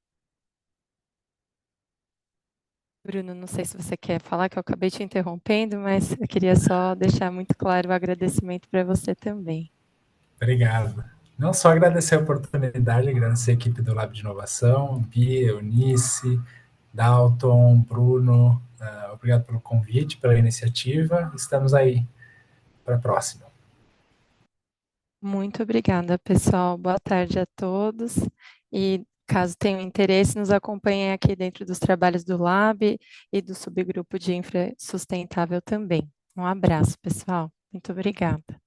Bruno, não sei se você quer falar, que eu acabei te interrompendo, mas eu queria só deixar muito claro o agradecimento para você também. Obrigado. Não só agradecer a oportunidade, agradecer a equipe do Lab de Inovação, Bia, Eunice, Dalton, Bruno, obrigado pelo convite, pela iniciativa. Estamos aí para a próxima. Muito obrigada, pessoal. Boa tarde a todos. E caso tenham interesse, nos acompanhem aqui dentro dos trabalhos do Lab e do subgrupo de infra sustentável também. Um abraço, pessoal. Muito obrigada.